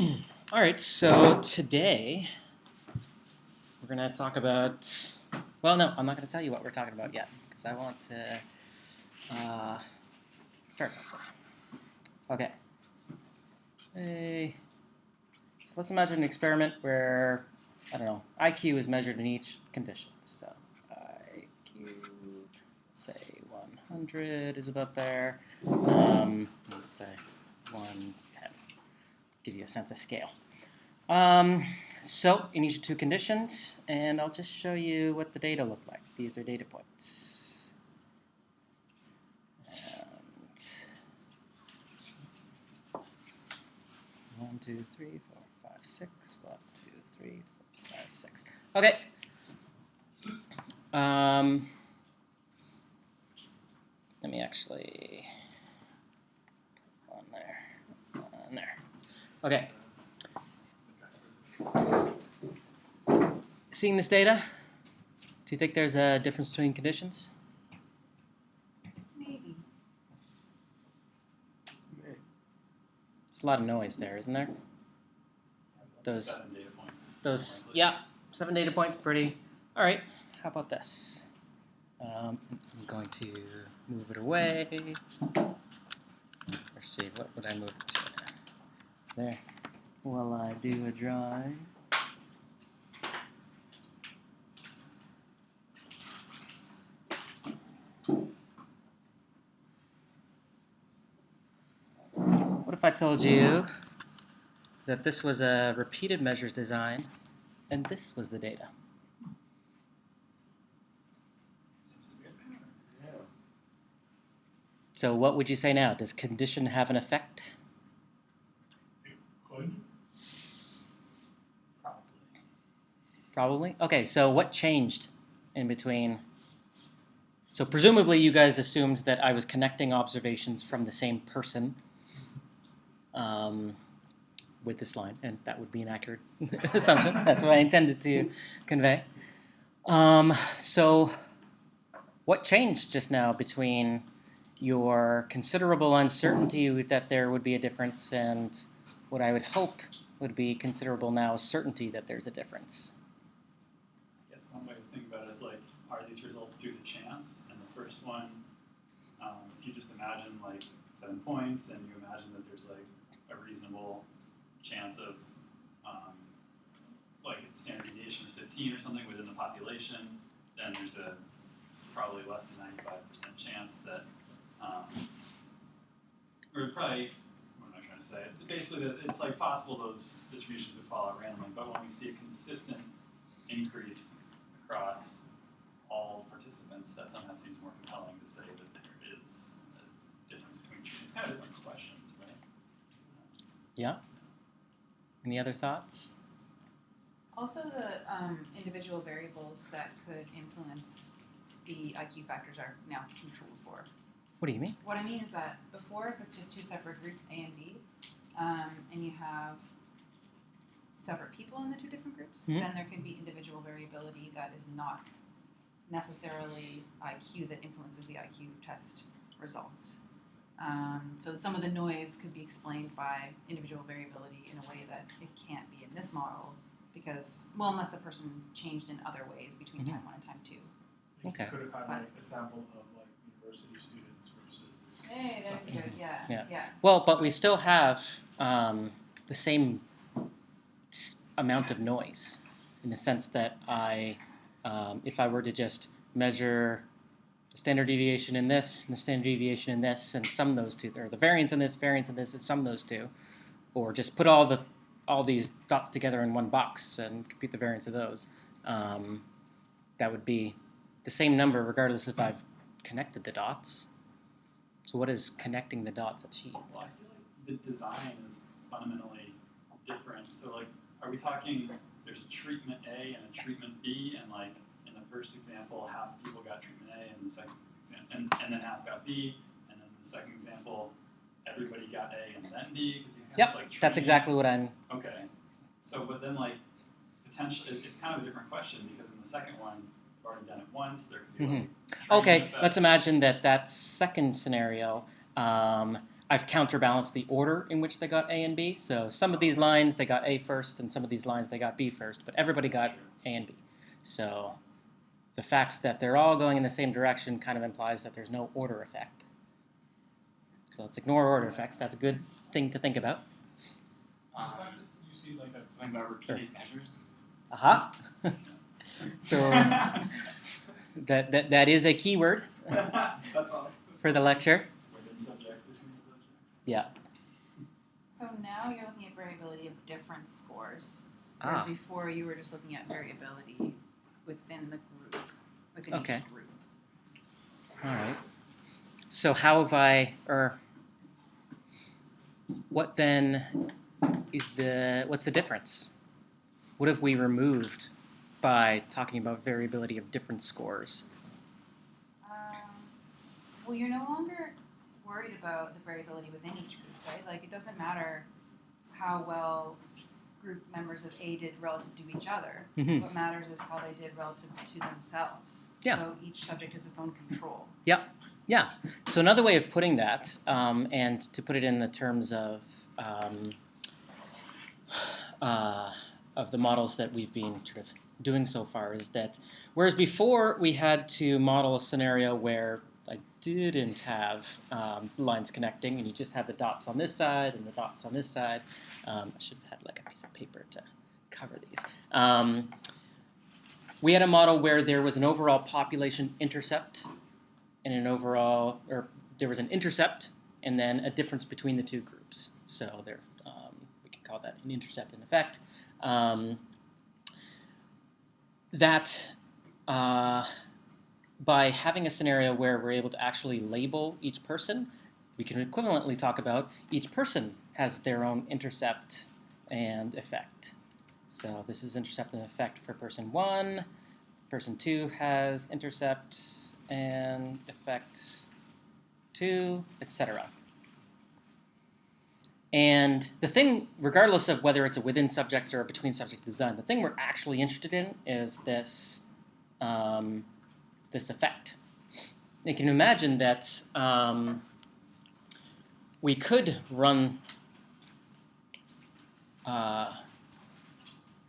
All right, so today we're going to talk about, well, no, I'm not going to tell you what we're talking about yet, because I want to start something. Okay. So let's imagine an experiment where, I don't know, IQ is measured in each condition. So IQ, let's say 100 is about there. Let's say 110. Give you a sense of scale. So in each of two conditions, and I'll just show you what the data look like. These are data points. And 1, 2, 3, 4, 5, 6. 1, 2, 3, 4, 5, 6. Okay. Let me actually put one there. One there. Okay. Seeing this data, do you think there's a difference between conditions? Maybe. There's a lot of noise there, isn't there? Those 7 data points. Those, yeah, 7 data points, pretty. All right, how about this? I'm going to move it away. Let's see, what would I move it to? There. While I do a drawing. What if I told you that this was a repeated measures design and this was the data? Seems to be a pattern. Yeah. So what would you say now? Does condition have an effect? It could. Probably. Okay, so what changed in between? So presumably you guys assumed that I was connecting observations from the same person with this line, and that would be an accurate assumption. That's what I intended to convey. So what changed just now between your considerable uncertainty that there would be a difference and what I would hope would be considerable now certainty that there's a difference? I guess one way to think about it is like, are these results due to chance? And the first one, if you just imagine like 7 points and you imagine that there's like a reasonable chance of like if the standard deviation is 15 or something within the population, then there's a probably less than 95% chance that, or probably, what am I trying to say? Basically, that it's like possible those distributions would fall out randomly, but when we see a consistent increase across all participants, that somehow seems more compelling to say that there is a difference between. It's kind of different questions, right? Yeah? Any other thoughts? Also, the individual variables that could influence the IQ factors are now controlled for. What do you mean? What I mean is that before, if it's just two separate groups, A and B, and you have separate people in the two different groups, Mhm. then there can be individual variability that is not necessarily IQ that influences the IQ test results. So some of the noise could be explained by individual variability in a way that it can't be in this model because, well, unless the person changed in other ways between time 1 and time 2. Okay. You could have had like a sample of like university students versus. Hey, that's something good. else. Yeah. Well, but we still have the same amount of noise in the sense that if I were to just measure the standard deviation in this and the standard deviation in this and sum those two, or the variance in this, and sum those two, or just put all these dots together in one box and compute the variance of those, that would be the same number regardless if I've connected the dots. So what is connecting the dots achieve? Well, I feel like the design is fundamentally different. So, like, are we talking there's a treatment A and a treatment B, and like in the first example, half the people got treatment A, and the second example, and then half got B, and then the second example, everybody got A and then B because you have Yep, like. that's exactly what I'm. Okay, so but then like potentially it's kind of a different question because in the second one you've already done it once. There could be like Okay, treatment let's effects. imagine that second scenario. I've counterbalanced the order in which they got A and B. So some of these lines they got A first, and some of these lines they got B first, but everybody got A and B. So the fact that they're all going in the same direction kind of implies that there's no order effect. So let's ignore order effects. That's a good thing to think about. The fact that you see like that something about repeated measures. Aha. So that is a keyword That's all. for the lecture. Within subjects, between subjects. Yeah. So now you're looking at variability of difference scores, whereas before you were just looking at variability within the group, within Okay. each group. All right. So how have I, or what then what's the difference? What have we removed by talking about variability of difference scores? Well, you're no longer worried about the variability within each group, right? Like, it doesn't matter how well group members of A did relative to each other. Mhm. What matters is how they did relative to themselves. Yeah. So each subject has its own control. Yeah. So another way of putting that, and to put it in the terms of the models that we've been sort of doing so far, is that whereas before we had to model a scenario where I didn't have lines connecting, and you just had the dots on this side and the dots on this side. I should have had like a piece of paper to cover these. We had a model where there was an overall population intercept and there was an intercept and then a difference between the two groups. So there, we can call that an intercept and effect. By having a scenario where we're able to actually label each person, we can equivalently talk about each person has their own intercept and effect. So this is intercept and effect for person 1. Person 2 has intercept and effect 2, etc. And the thing, regardless of whether it's a within subjects or a between subject design, the thing we're actually interested in is this this effect. You can imagine that we could run,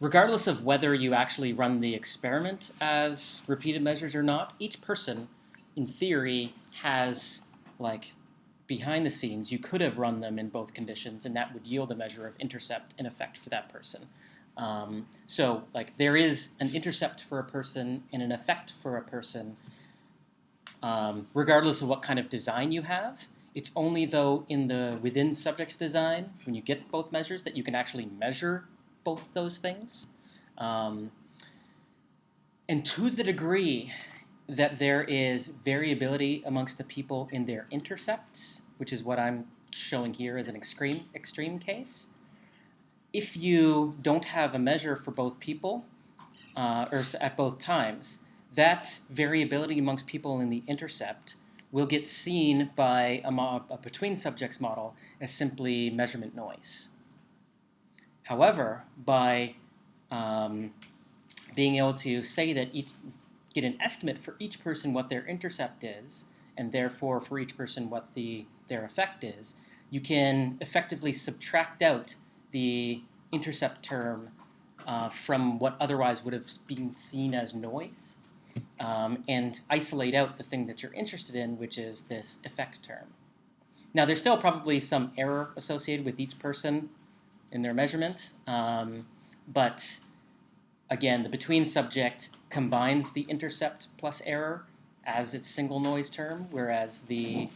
regardless of whether you actually run the experiment as repeated measures or not, each person, in theory, has, like, behind the scenes, you could have run them in both conditions, and that would yield a measure of intercept and effect for that person. So, like, there is an intercept for a person and an effect for a person, regardless of what kind of design you have. It's only, though, in the within subjects design, when you get both measures, that you can actually measure both those things. And to the degree that there is variability amongst the people in their intercepts, which is what I'm showing here as an extreme case, if you don't have a measure for both people, or at both times, that variability amongst people in the intercept will get seen by a between subjects model as simply measurement noise. However, by being able to say that get an estimate for each person what their intercept is, and therefore for each person what their effect is, you can effectively subtract out the intercept term from what otherwise would have been seen as noise, and isolate out the thing that you're interested in, which is this effect term. Now, there's still probably some error associated with each person in their measurement, but again, the between subject combines the intercept plus error as its single noise term, whereas the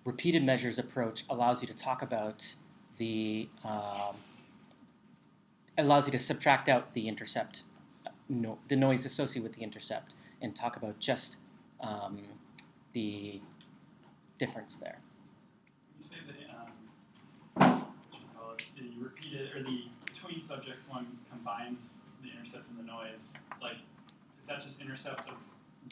repeated measures approach allows you to talk about allows you to subtract out the intercept, the noise associated with the intercept, and talk about just the difference there. You say that the repeated or the between subjects one combines the intercept and the noise. Like, is that just intercept of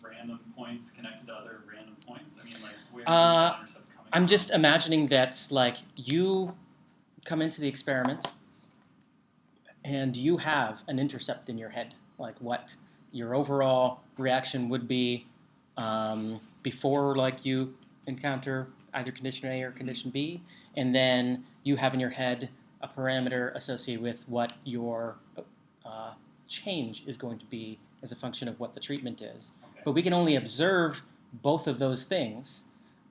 random points connected to other random points? I mean, like, where is that intercept coming I'm from? just imagining that, like, you come into the experiment and you have an intercept in your head, like what your overall reaction would be before, like, you encounter either condition A or condition B, and then you have in your head a parameter associated with what your change is going to be as a function of what the treatment is. Okay. But we can only observe both of those things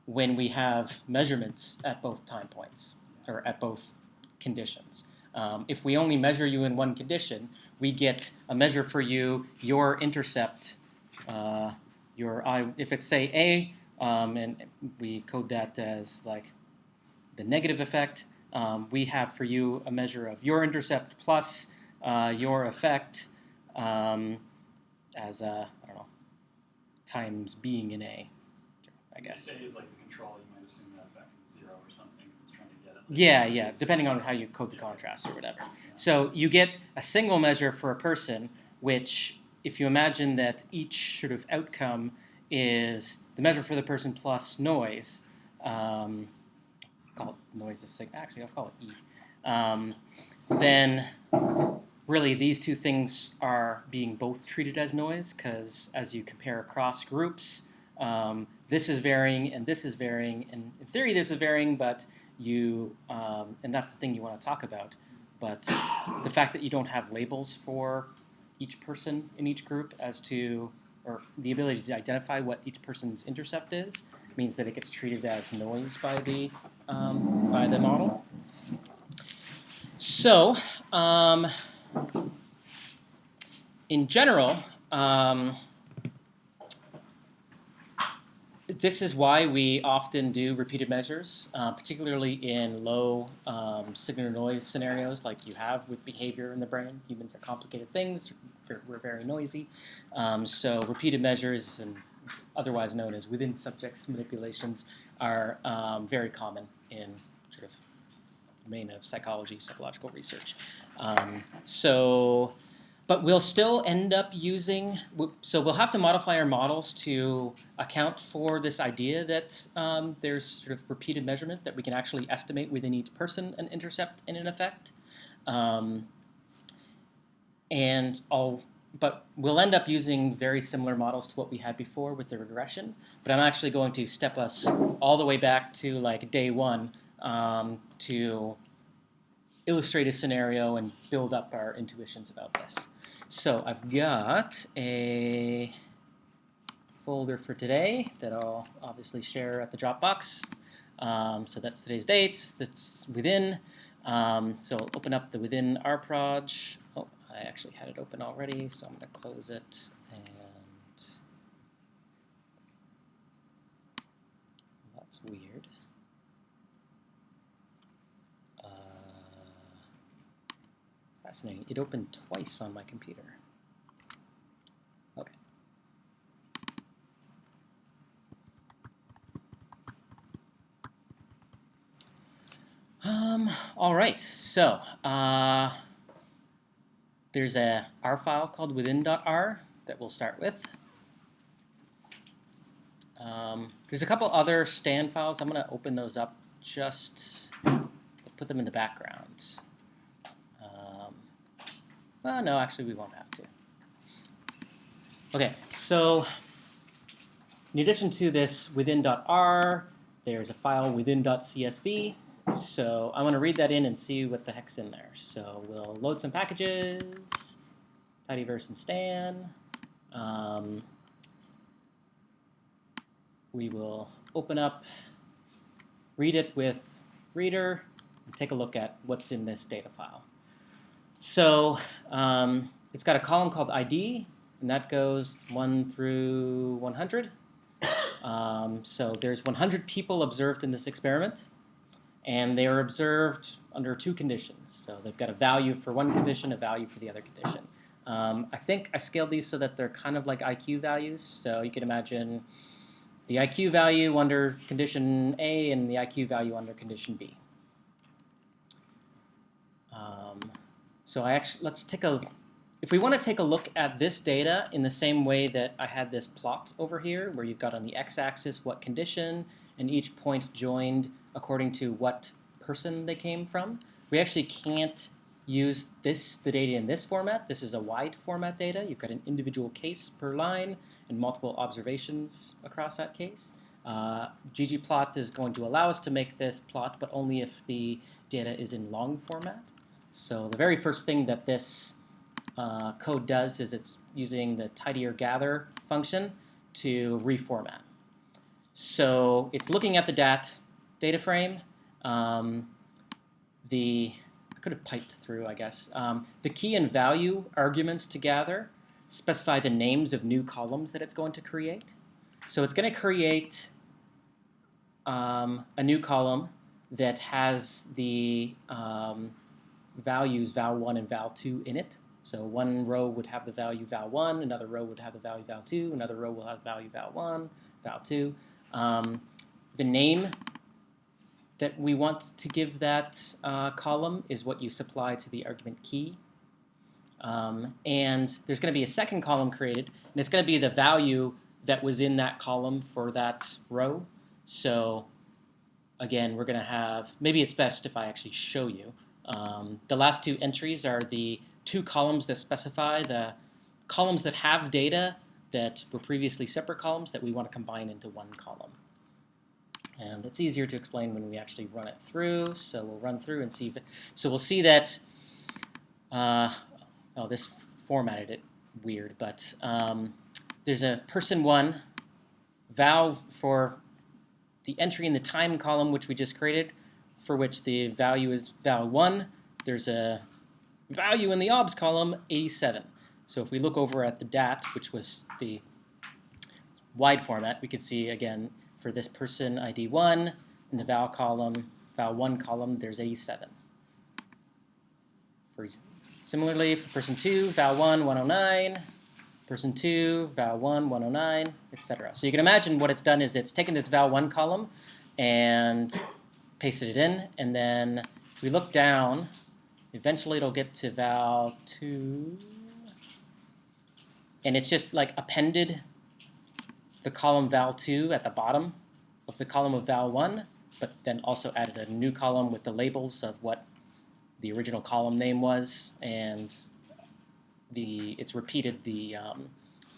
when we have measurements at both time points, or at both conditions. If we only measure you in one condition, we get a measure for you, your intercept, if it's say A, and we code that as like the negative effect, we have for you a measure of your intercept plus your effect as I don't know, times being in A, I guess. If A is like the control, you might assume that effect is 0 or something because it's trying to get it. Yeah, depending on how you code the contrast or whatever. So you get a single measure for a person, which, if you imagine that each sort of outcome is the measure for the person plus noise, call it noise a sig. Actually, I'll call it E. Then really these two things are being both treated as noise because as you compare across groups, this is varying and this is varying, and in theory this is varying, but you and that's the thing you want to talk about. But the fact that you don't have labels for each person in each group as to, or the ability to identify what each person's intercept is, means that it gets treated as noise by the model. So, in general, this is why we often do repeated measures, particularly in low signal noise scenarios like you have with behavior in the brain. Humans are complicated things. We're very noisy. So repeated measures, and otherwise known as within subjects manipulations, are very common in sort of the domain of psychology, psychological research. But we'll still end up using, so we'll have to modify our models to account for this idea that there's sort of repeated measurement, that we can actually estimate within each person an intercept and an effect. But we'll end up using very similar models to what we had before with the regression. But I'm actually going to step us all the way back to like day one to illustrate a scenario and build up our intuitions about this. So I've got a folder for today that I'll obviously share at the Dropbox. So that's today's date. That's within. So I'll open up the within rproj. Oh, I actually had it open already, so I'm going to close it. And that's weird. Fascinating. It opened twice on my computer. Okay. All right. So there's a R file called within.r that we'll start with. There's a couple other stand files. I'm going to open those up. Just put them in the background. Well, no, actually, we won't have to. Okay, so in addition to this within.r, there's a file within.csv. So I'm going to read that in and see what the heck's in there. So we'll load some packages, tidyverse and stan. We will open up, read it with reader, and take a look at what's in this data file. So it's got a column called ID, and that goes 1 through 100. So there's 100 people observed in this experiment, and they are observed under two conditions. So they've got a value for one condition, a value for the other condition. I think I scaled these so that they're kind of like IQ values. So you can imagine the IQ value under condition A and the IQ value under condition B. So if we want to take a look at this data in the same way that I had this plot over here, where you've got on the x-axis what condition, and each point joined according to what person they came from, we actually can't use the data in this format. This is a wide format data. You've got an individual case per line and multiple observations across that case. ggplot is going to allow us to make this plot, but only if the data is in long format. So the very first thing that this code does is it's using the tidier gather function to reformat. So it's looking at the data frame. I could have piped through, I guess. The key and value arguments to gather specify the names of new columns that it's going to create. So it's going to create a new column that has the values val1 and val2 in it. So one row would have the value val1, another row would have the value val2, another row will have the value val1, val2. The name that we want to give that column is what you supply to the argument key. And there's going to be a second column created, and it's going to be the value that was in that column for that row. So again, we're going to have, maybe it's best if I actually show you. The last two entries are the two columns that specify the columns that have data that were previously separate columns that we want to combine into one column. And it's easier to explain when we actually run it through. So we'll run through and see if it, so we'll see that, oh, this formatted it weird, but there's a person1 val for the entry in the time column, which we just created, for which the value is val1. There's a value in the obs column, 87. So if we look over at the dat, which was the wide format, we can see, again, for this person ID 1, in the val val1 column, there's 87. Similarly, for person 2, val1, 109, person 2, val1, 109, etc. So you can imagine what it's done is it's taken this val1 column and pasted it in, and then if we look down, eventually it'll get to val2, and it's just like appended the column val2 at the bottom of the column of val1, but then also added a new column with the labels of what the original column name was, and it's repeated the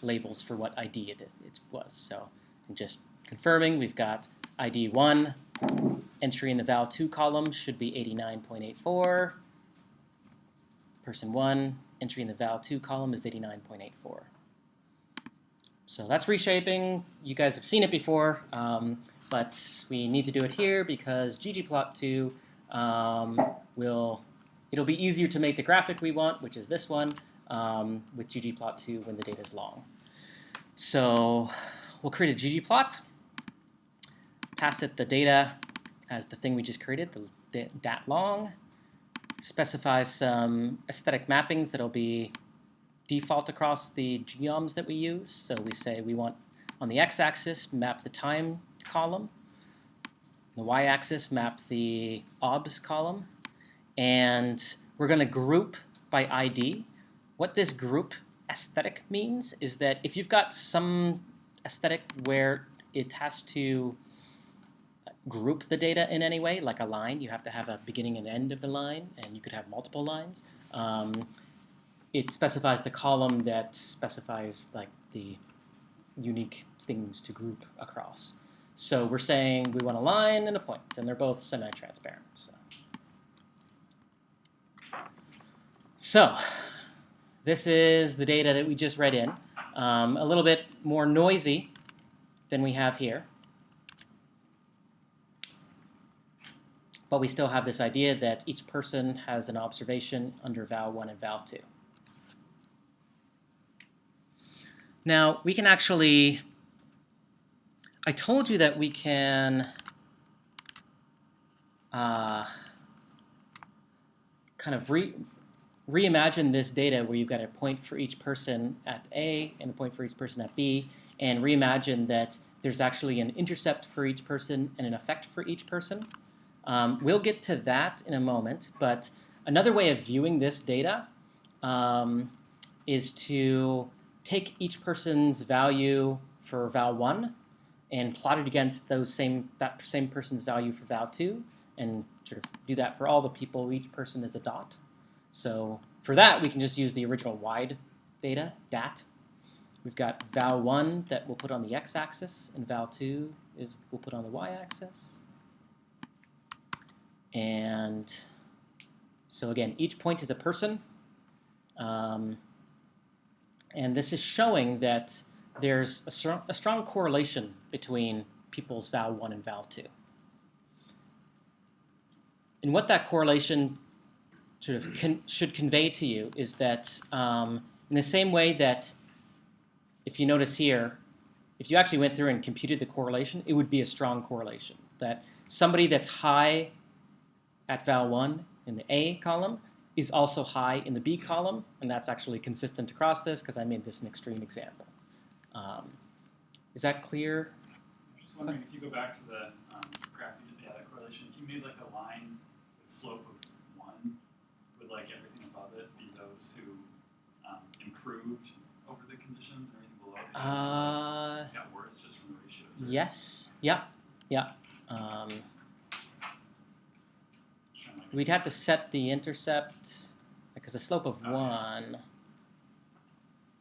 labels for what ID it was. So I'm just confirming we've got ID 1, entry in the val2 column should be 89.84. Person 1, entry in the val2 column is 89.84. So that's reshaping. You guys have seen it before, but we need to do it here because ggplot2 it'll be easier to make the graphic we want, which is this one, with ggplot2 when the data is long. So we'll create a ggplot, pass it the data as the thing we just created, the dat long, specify some aesthetic mappings that'll be default across the geoms that we use. So we say we want on the x-axis map the time column, the y-axis map the obs column, and we're going to group by ID. What this group aesthetic means is that if you've got some aesthetic where it has to group the data in any way, like a line, you have to have a beginning and end of the line, and you could have multiple lines. It specifies the column that specifies like the unique things to group across. So we're saying we want a line and a point, and they're both semi-transparent. So this is the data that we just read in. A little bit more noisy than we have here. But we still have this idea that each person has an observation under val1 and val2. Now, we can actually, I told you that we can kind of reimagine this data where you've got a point for each person at A and a point for each person at B, and reimagine that there's actually an intercept for each person and an effect for each person. We'll get to that in a moment, but another way of viewing this data is to take each person's value for val1 and plot it against that same person's value for val2, and sort of do that for all the people. Each person is a dot. So for that, we can just use the original wide data, dat. We've got val1 that we'll put on the x-axis, and val2 is we'll put on the y-axis. And so again, each point is a person. And this is showing that there's a strong correlation between people's val1 and val2. And what that correlation sort of should convey to you is that in the same way that if you notice here, if you actually went through and computed the correlation, it would be a strong correlation. That somebody that's high at val1 in the A column is also high in the B column, and that's actually consistent across this because I made this an extreme example. Is that clear? I'm just wondering if you go back to the graph you did, that correlation, if you made like a line with slope of 1, would like everything above it be those who improved over the conditions and everything below it got worse just from the ratios? Yes. Yeah. Yeah. We'd have to set the intercept, because the slope of 1,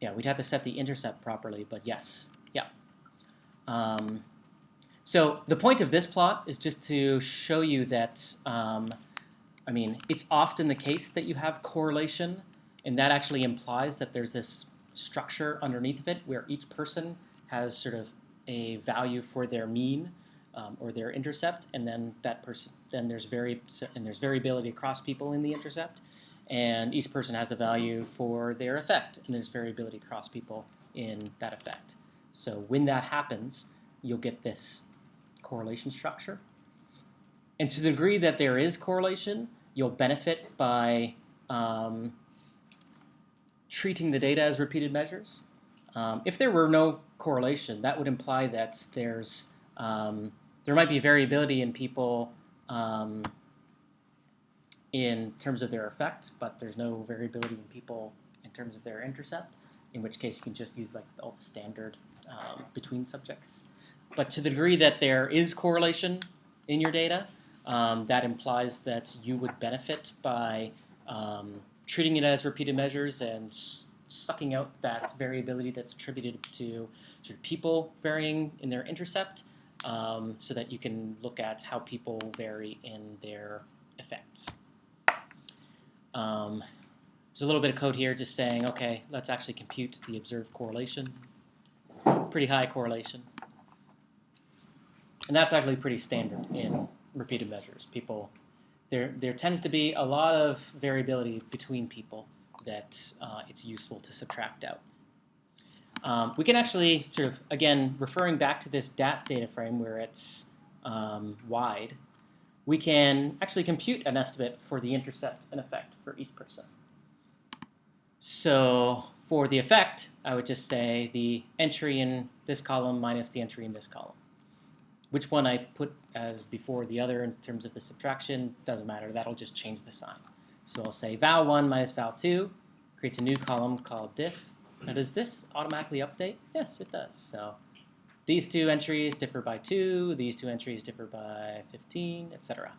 yeah, we'd have to set the intercept properly, but yes, yeah. So the point of this plot is just to show you that, I mean, it's often the case that you have correlation, and that actually implies that there's this structure underneath of it where each person has sort of a value for their mean or their intercept, and then that person, then there's variability across people in the intercept, and each person has a value for their effect, and there's variability across people in that effect. So when that happens, you'll get this correlation structure. And to the degree that there is correlation, you'll benefit by treating the data as repeated measures. If there were no correlation, that would imply that there might be variability in people in terms of their effect, but there's no variability in people in terms of their intercept, in which case you can just use like all the standard between subjects. But to the degree that there is correlation in your data, that implies that you would benefit by treating it as repeated measures and sucking out that variability that's attributed to sort of people varying in their intercept, so that you can look at how people vary in their effects. There's a little bit of code here just saying, okay, let's actually compute the observed correlation. Pretty high correlation. And that's actually pretty standard in repeated measures. There tends to be a lot of variability between people that it's useful to subtract out. We can actually sort of, again, referring back to this DAT data frame where it's wide, we can actually compute an estimate for the intercept and effect for each person. So for the effect, I would just say the entry in this column minus the entry in this column. Which one I put as before the other in terms of the subtraction doesn't matter. That'll just change the sign. So I'll say val1 minus val2 creates a new column called diff. Now does this automatically update? Yes, it does. So these two entries differ by 2, these two entries differ by 15, etc.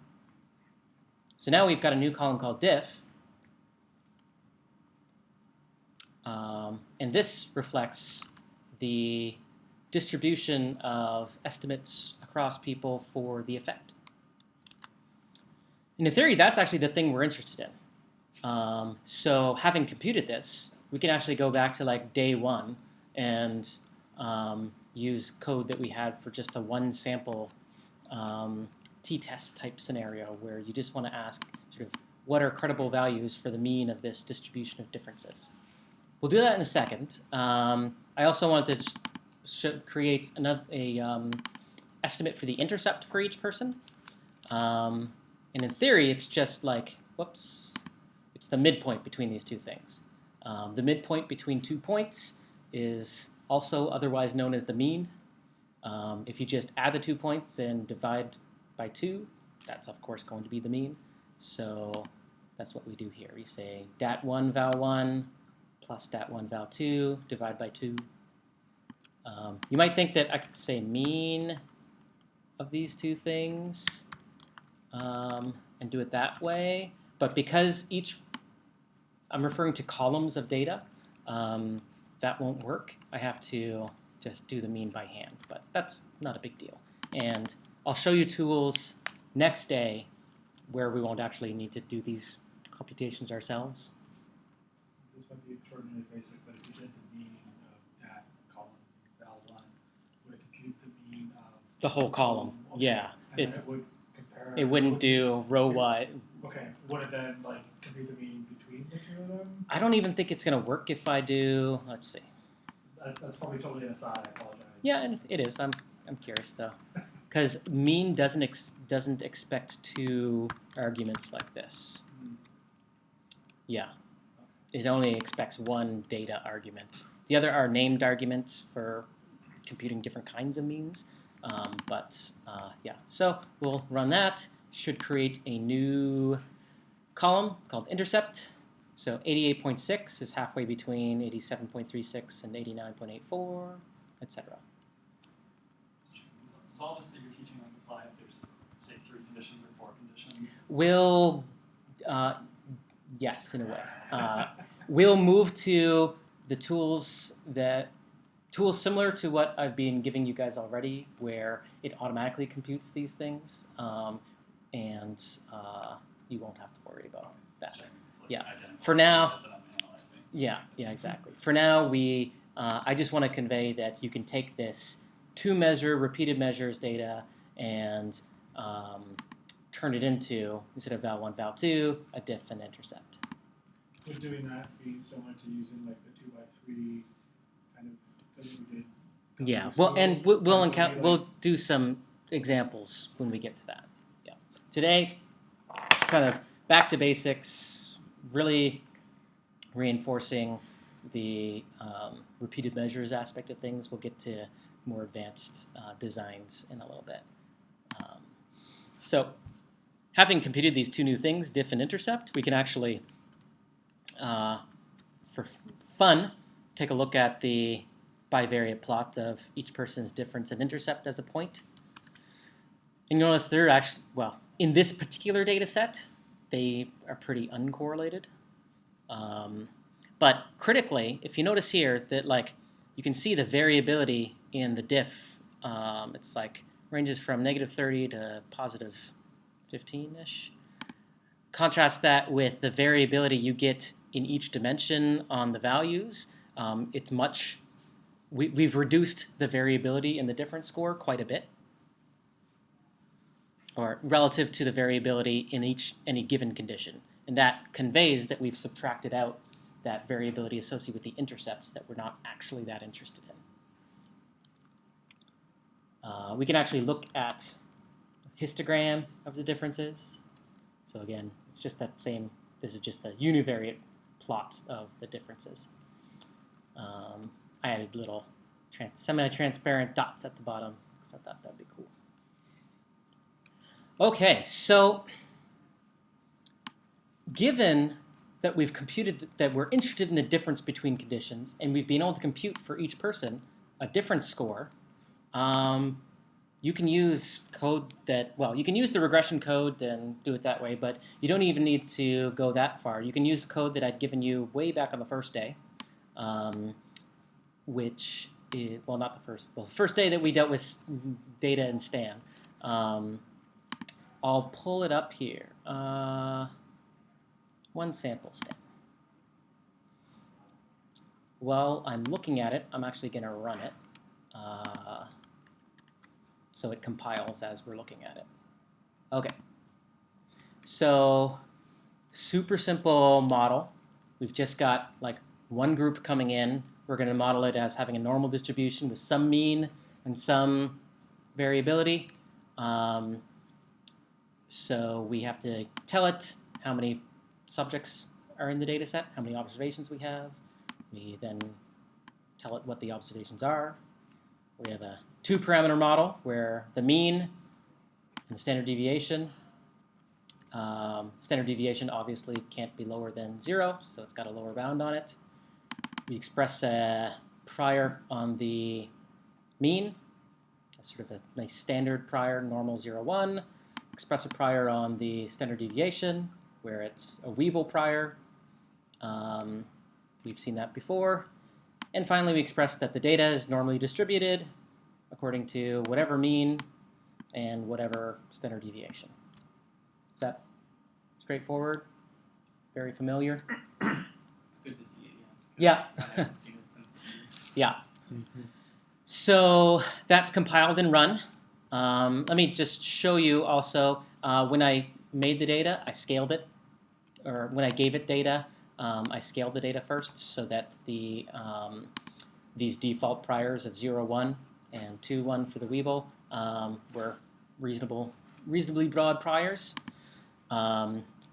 So now we've got a new column called diff. And this reflects the distribution of estimates across people for the effect. And in theory, that's actually the thing we're interested in. So having computed this, we can actually go back to like day 1 and use code that we had for just the one sample t-test type scenario where you just want to ask sort of what are credible values for the mean of this distribution of differences. We'll do that in a second. I also wanted to create another estimate for the intercept for each person. And in theory, it's just like, whoops, it's the midpoint between these two things. The midpoint between 2 points is also otherwise known as the mean. If you just add the 2 points and divide by 2, that's of course going to be the mean. So that's what we do here. We say dat1 val1 plus dat1 val2 divide by 2. You might think that I could say mean of these two things and do it that way, but because I'm referring to columns of data, that won't work. I have to just do the mean by hand, but that's not a big deal. And I'll show you tools next day where we won't actually need to do these computations ourselves. This might be extraordinarily basic, but if you did the mean of that column, val1, would it compute the mean of The whole column, Okay. yeah. And then it would compare. It wouldn't do row-wide. Okay. Would it then like compute the mean between the two of them? I don't even think it's going to work if I do, let's see. That's probably totally an aside. I apologize. Yeah, and it is. I'm curious though, because mean doesn't expect two arguments like this. Mm. Yeah, it only expects one data argument. The other are named arguments for computing different kinds of means. Yeah, so we'll run that. Should create a new column called intercept. So 88.6 is halfway between 87.36 and 89.84, etc. So all this that you're teaching like apply if there's say 3 conditions or 4 conditions? We'll, yes, in a way. We'll move to the tools similar to what I've been giving you guys already, where it automatically computes these things, and you won't have to worry about that. Yeah. For now, yeah, exactly. For now, I just want to convey that you can take this two-measure repeated measures data and turn it into, instead of val1, val2, a diff and intercept. Would doing that be similar to using like the 2x3 kind of thing we did? Yeah. Well, and we'll do some examples when we get to that. Yeah. Today, it's kind of back to basics, really reinforcing the repeated measures aspect of things. We'll get to more advanced designs in a little bit. So having computed these two new things, diff and intercept, we can actually, for fun, take a look at the bivariate plot of each person's difference and intercept as a point. And you notice they're actually, well, in this particular data set, they are pretty uncorrelated. But critically, if you notice here that like you can see the variability in the diff, it's like ranges from -30 to +15-ish. Contrast that with the variability you get in each dimension on the values. It's much, we've reduced the variability in the difference score quite a bit, or relative to the variability in any given condition. And that conveys that we've subtracted out that variability associated with the intercepts that we're not actually that interested in. We can actually look at a histogram of the differences. So again, it's just that same, this is just the univariate plot of the differences. I added little semi-transparent dots at the bottom because I thought that'd be cool. Okay, so given that we've computed that we're interested in the difference between conditions, and we've been able to compute for each person a difference score, you can use code that, well, you can use the regression code and do it that way, but you don't even need to go that far. You can use code that I'd given you way back on the first day, which is, well, not the first, well, the first day that we dealt with data and Stan. I'll pull it up here. One sample Stan. While I'm looking at it, I'm actually going to run it. So it compiles as we're looking at it. Okay. So super simple model. We've just got like one group coming in. We're going to model it as having a normal distribution with some mean and some variability. So we have to tell it how many subjects are in the data set, how many observations we have. We then tell it what the observations are. We have a 2-parameter model where the mean and the standard deviation. Standard deviation obviously can't be lower than 0, so it's got a lower bound on it. We express a prior on the mean. That's sort of a nice standard prior, normal 0, 1. Express a prior on the standard deviation, where it's a Weibull prior. We've seen that before. And finally, we express that the data is normally distributed according to whatever mean and whatever standard deviation. Is that straightforward? Very familiar? It's good to see it again. Yeah. 'Cause I haven't seen it since. Yeah. So that's compiled and run. Let me just show you also, when I made the data, I scaled it. Or when I gave it data, I scaled the data first so that these default priors of 0, 1 and 2, 1 for the Weeble were reasonably broad priors.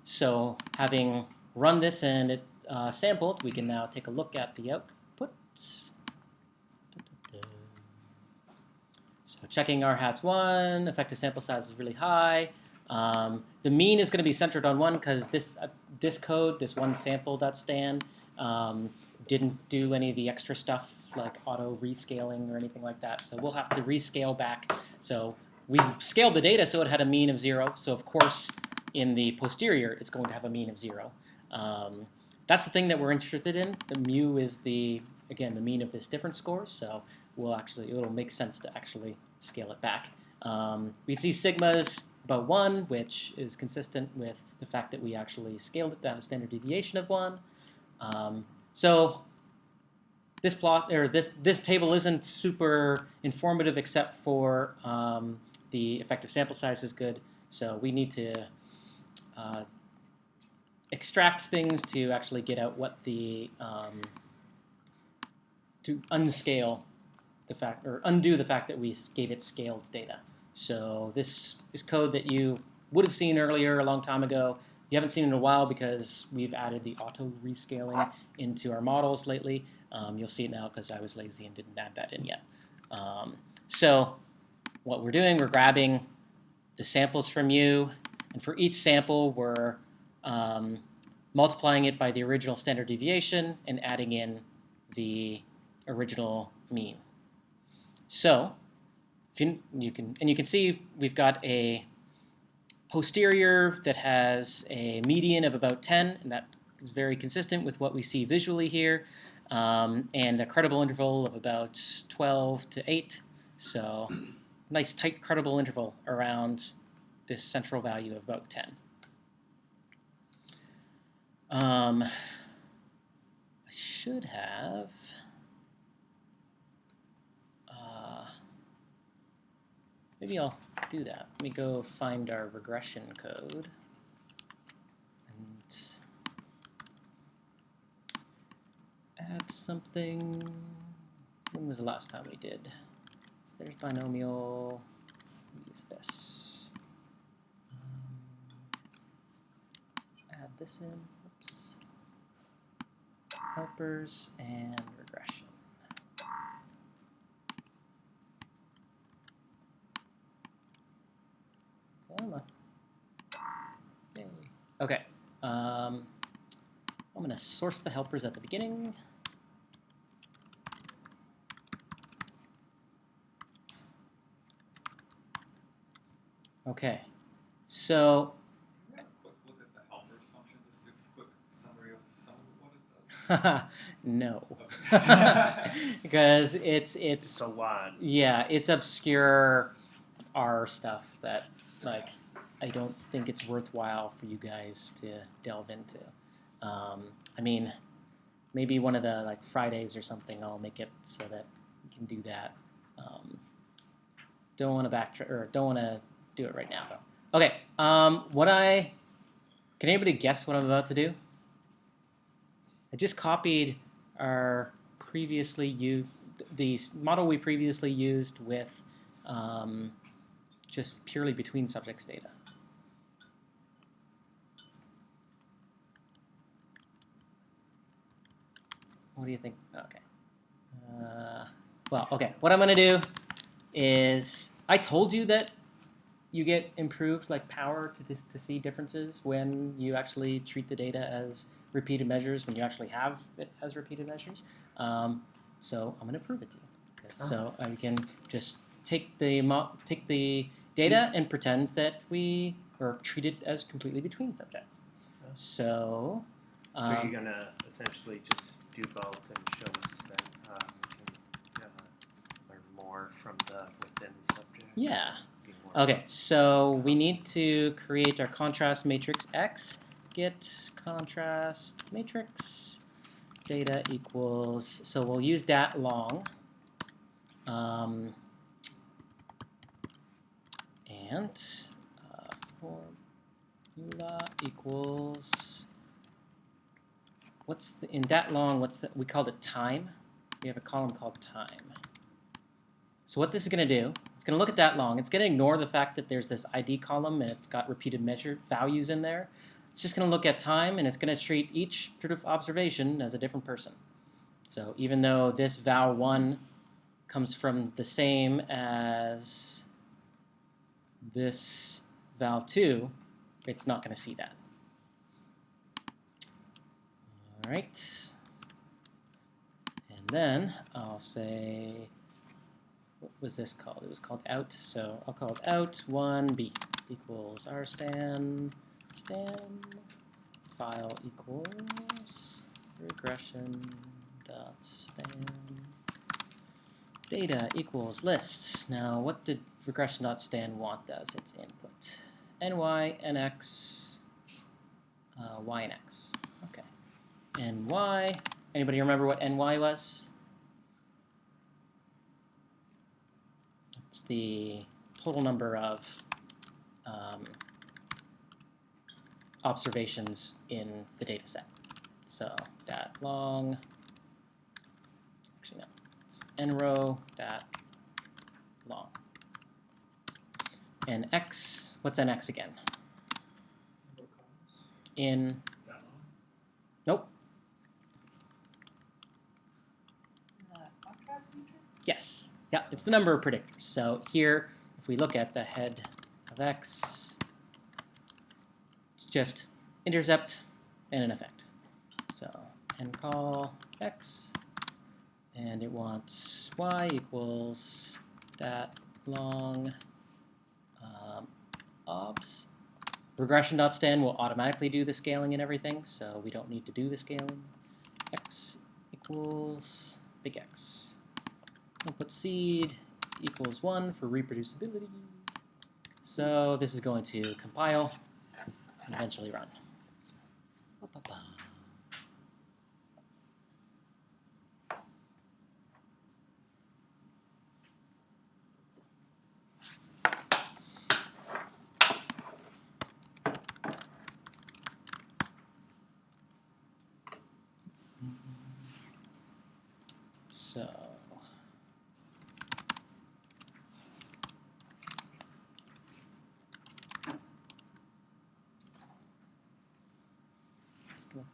So having run this and it sampled, we can now take a look at the output. So checking R hat's 1, effective sample size is really high. The mean is going to be centered on 1 because this code, this one sample.stand, didn't do any of the extra stuff like auto rescaling or anything like that. So we'll have to rescale back. So we scaled the data so it had a mean of 0. So of course, in the posterior, it's going to have a mean of 0. That's the thing that we're interested in. The mu is the mean of this difference score. So it'll make sense to actually scale it back. We see sigmas about 1, which is consistent with the fact that we actually scaled it to have a standard deviation of 1. So this plot or this table isn't super informative except for the effective sample size is good. So we need to extract things to actually get out what the to unscale the fact or undo the fact that we gave it scaled data. So this is code that you would have seen earlier a long time ago. You haven't seen it in a while because we've added the auto rescaling into our models lately. You'll see it now because I was lazy and didn't add that in yet. So what we're doing, we're grabbing the samples from you, and for each sample, we're multiplying it by the original standard deviation and adding in the original mean. So you can see we've got a posterior that has a median of about 10, and that is very consistent with what we see visually here, and a credible interval of about 12 to 8. So nice tight credible interval around this central value of about 10. I should have maybe I'll do that. Let me go find our regression code and add something. When was the last time we did? So there's binomial. Use this. Add this in. Oops. Helpers and regression. Yay. Okay. I'm going to source the helpers at the beginning. Okay. So. Can we have a quick look at the helpers function, just a quick summary of some of what it does? No. Okay. Because it's a lot. Yeah, it's obscure R stuff that like I don't think it's worthwhile for you guys to delve into. I mean, maybe one of the like Fridays or something I'll make it so that you can do that. Don't want to backtrack or don't want to do it right now. Okay. Can anybody guess what I'm about to do? I just copied our the model we previously used with just purely between subjects data. What do you think? Okay. Okay. What I'm going to do is I told you that you get improved like power to see differences when you actually treat the data as repeated measures, when you actually have it as repeated measures. So I'm going to prove it to you. Okay, so I can just take the data and pretend that we are treated as completely between subjects. So So you're gonna essentially just do both and show us that we can learn more from the within subject. Yeah. Be more Okay, so we need to create our contrast matrix X. Get contrast matrix data equals, so we'll use dat long. And formula equals, what's the, in dat long, what's the, we called it time. We have a column called time. So what this is going to do, it's going to look at dat long. It's going to ignore the fact that there's this ID column and it's got repeated measured values in there. It's just going to look at time, and it's going to treat each sort of observation as a different person. So even though this val1 comes from the same as this val2, it's not going to see that. All right. And then I'll say, what was this called? It was called out. So I'll call it out1b equals our stan file equals regression dot stan data equals lists. Now, what did regression.stan want as its input? ny, nx, y and x. Okay. ny, anybody remember what ny was? It's the total number of observations in the data set. So dat long, actually no, it's nrow dat long. And x, what's nx again? Number of columns, In, that long. nope, The contrast matrix? yes. Yeah, it's the number of predictors. So here, if we look at the head of x, it's just intercept and an effect. So ncall x, and it wants y equals dat long obs. Regression.stan will automatically do the scaling and everything, so we don't need to do the scaling. X equals big X. We'll put seed equals 1 for reproducibility. So this is going to compile and eventually run. So just gonna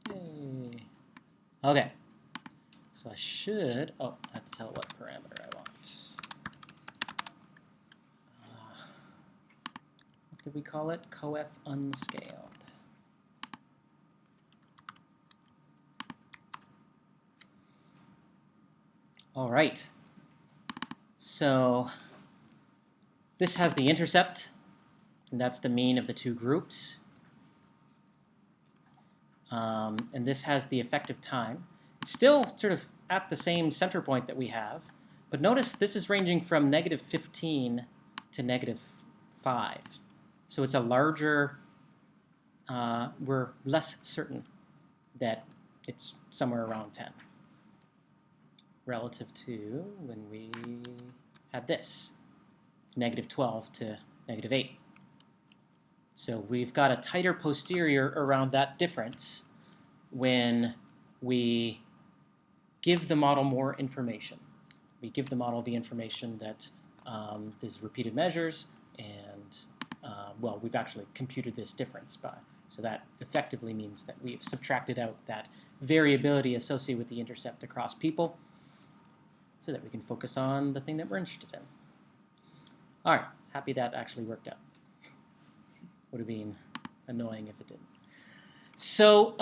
go. Yay. Okay. So I should, oh, I have to tell what parameter I want. What did we call it? coef unscaled. All right. So this has the intercept, and that's the mean of the two groups. And this has the effective time. It's still sort of at the same center point that we have, but notice this is ranging from -15 to -5. So it's a larger, we're less certain that it's somewhere around 10 relative to when we had this. It's -12 to -8. So we've got a tighter posterior around that difference when we give the model more information. We give the model the information that there's repeated measures, and well, we've actually computed this difference by. So that effectively means that we've subtracted out that variability associated with the intercept across people so that we can focus on the thing that we're interested in. All right, happy that actually worked out. Would have been annoying if it didn't. So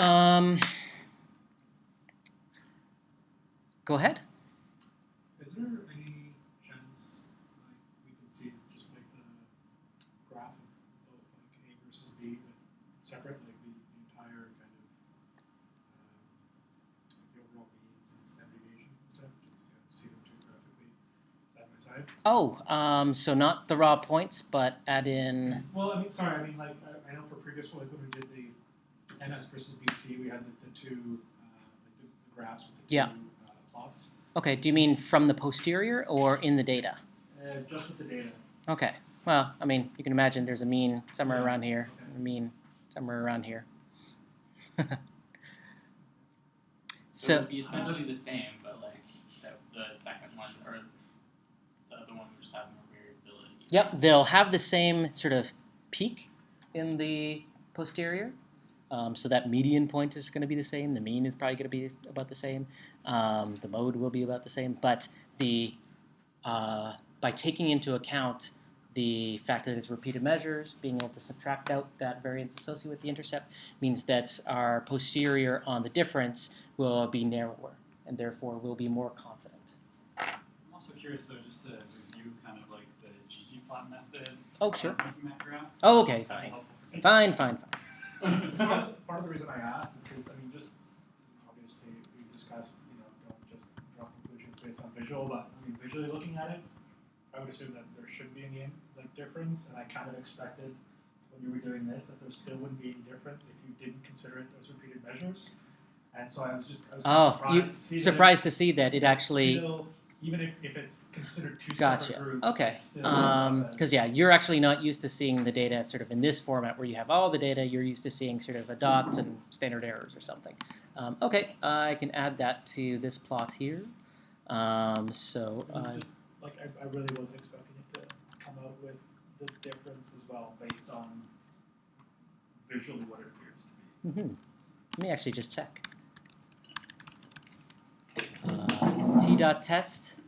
go ahead. Is there any chance, like, we can see just like the graph of like A versus B, but separate, like the entire kind of side. Oh, so not the raw points, but add in. Well, I mean, sorry, I mean, like, I know for previous one, like when we did the NS versus BC, we had the two, the graphs with the two Yeah. plots. Okay, do you mean from the posterior or in the data? Just with the data. Okay. Well, I mean, you can imagine there's a mean somewhere Yeah, around here, okay. a mean somewhere around here. So it So would be essentially the same, but like the second one or the other one would just have more variability. yep, they'll have the same sort of peak in the posterior. So that median point is going to be the same. The mean is probably going to be about the same. The mode will be about the same. But by taking into account the fact that it's repeated measures, being able to subtract out that variance associated with the intercept means that our posterior on the difference will be narrower, and therefore we'll be more confident. I'm also curious, though, just to review kind of like the ggplot method. Oh, sure. of making that graph. Oh, okay, That'd be fine. helpful. Fine. Part of the reason I asked is because, I mean, just obviously we discussed, don't just draw conclusions based on visual, but I mean, visually looking at it, I would assume that there should be any difference, and I kind of expected when you were doing this that there still wouldn't be any difference if you didn't consider it as repeated measures. And so I was just Surprised to see that it actually. Still, even if it's considered two Gotcha. separate groups, Okay. it's still Because yeah, you're actually not used to seeing the data sort of in this format where you have all the data. You're used to seeing sort of a dot and standard errors or something. Okay, I can add that to this plot here. So I really wasn't expecting it to come out with the difference as well based on visually what it appears to be. Let me actually just check. T.test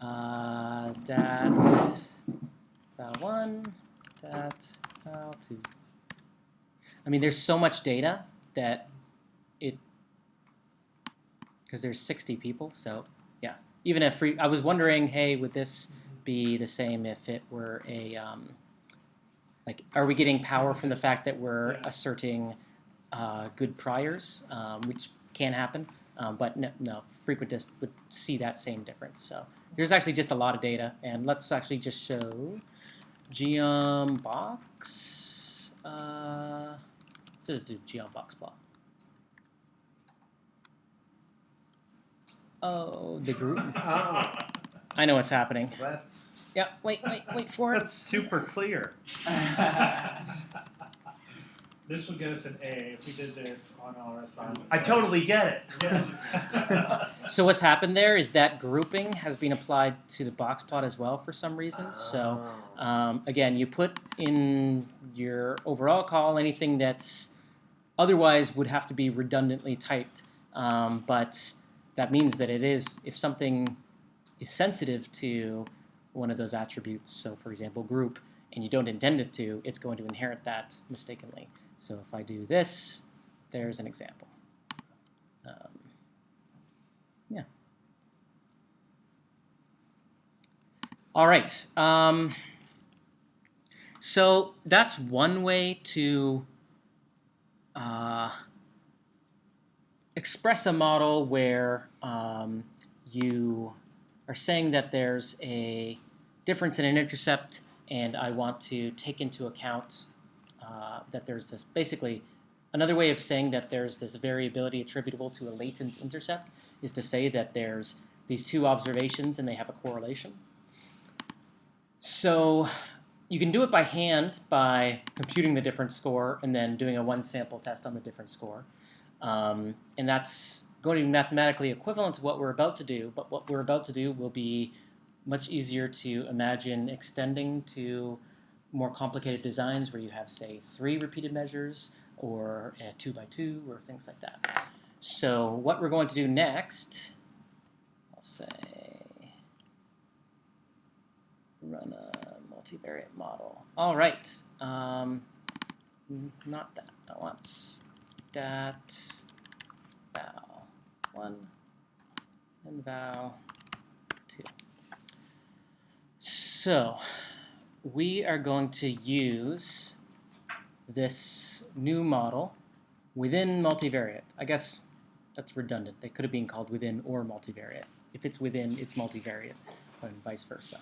dat val1 dat val2. I mean, there's so much data that because there's 60 people, so yeah. Even if I was wondering, hey, would this be the same if it were a are we getting power from the fact that we're asserting good priors, which can happen, but no, frequentist would see that same difference. So there's actually just a lot of data, and let's actually just show geom box. Let's just do geom box plot. Oh, the group. Oh, I know what's happening. that's Yeah, wait for it. that's super clear. This would get us an A if we did this on our assignment. I totally get it. Yeah. So what's happened there is that grouping has been applied to the box plot as well for some reason. So again, you put in your overall call anything that's otherwise would have to be redundantly typed, but that means that it is, if something is sensitive to one of those attributes, so for example group, and you don't intend it to, it's going to inherit that mistakenly. So if I do this, there's an example. Yeah. All right. So that's one way to express a model where you are saying that there's a difference in an intercept, and I want to take into account that there's this, basically, another way of saying that there's this variability attributable to a latent intercept is to say that there's these two observations and they have a correlation. So you can do it by hand by computing the difference score and then doing a one sample test on the difference score. And that's going to be mathematically equivalent to what we're about to do, but what we're about to do will be much easier to imagine extending to more complicated designs where you have, say, 3 repeated measures or a 2x2 or things like that. So what we're going to do next, I'll say, run a multivariate model. All right, not that. I want dat val1 and val2. So we are going to use this new model within multivariate. I guess that's redundant. They could have been called within or multivariate. If it's within, it's multivariate. and vice versa.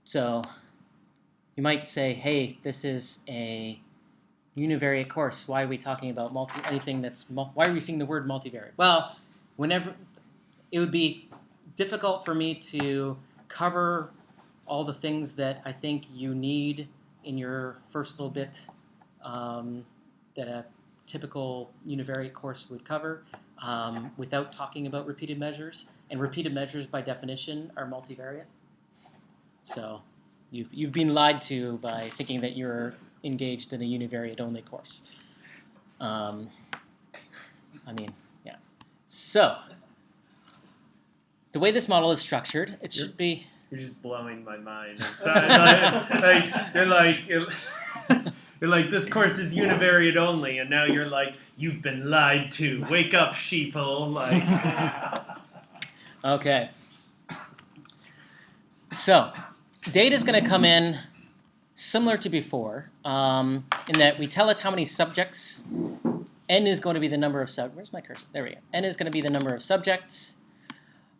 So you might say, hey, this is a univariate course. Why are we talking about why are we seeing the word multivariate? Well, whenever it would be difficult for me to cover all the things that I think you need in your first little bit that a typical univariate course would cover without talking about repeated measures. And repeated measures, by definition, are multivariate. So you've been lied to by thinking that you're engaged in a univariate only course. Yeah. So the way this model is structured, it should be. You're just blowing my mind. You're like, this course is univariate only, and now you're like, you've been lied to. Wake up, sheeple. Okay. So data is going to come in similar to before, in that we tell it how many subjects. N is going to be the number of where's my cursor? There we go. N is going to be the number of subjects.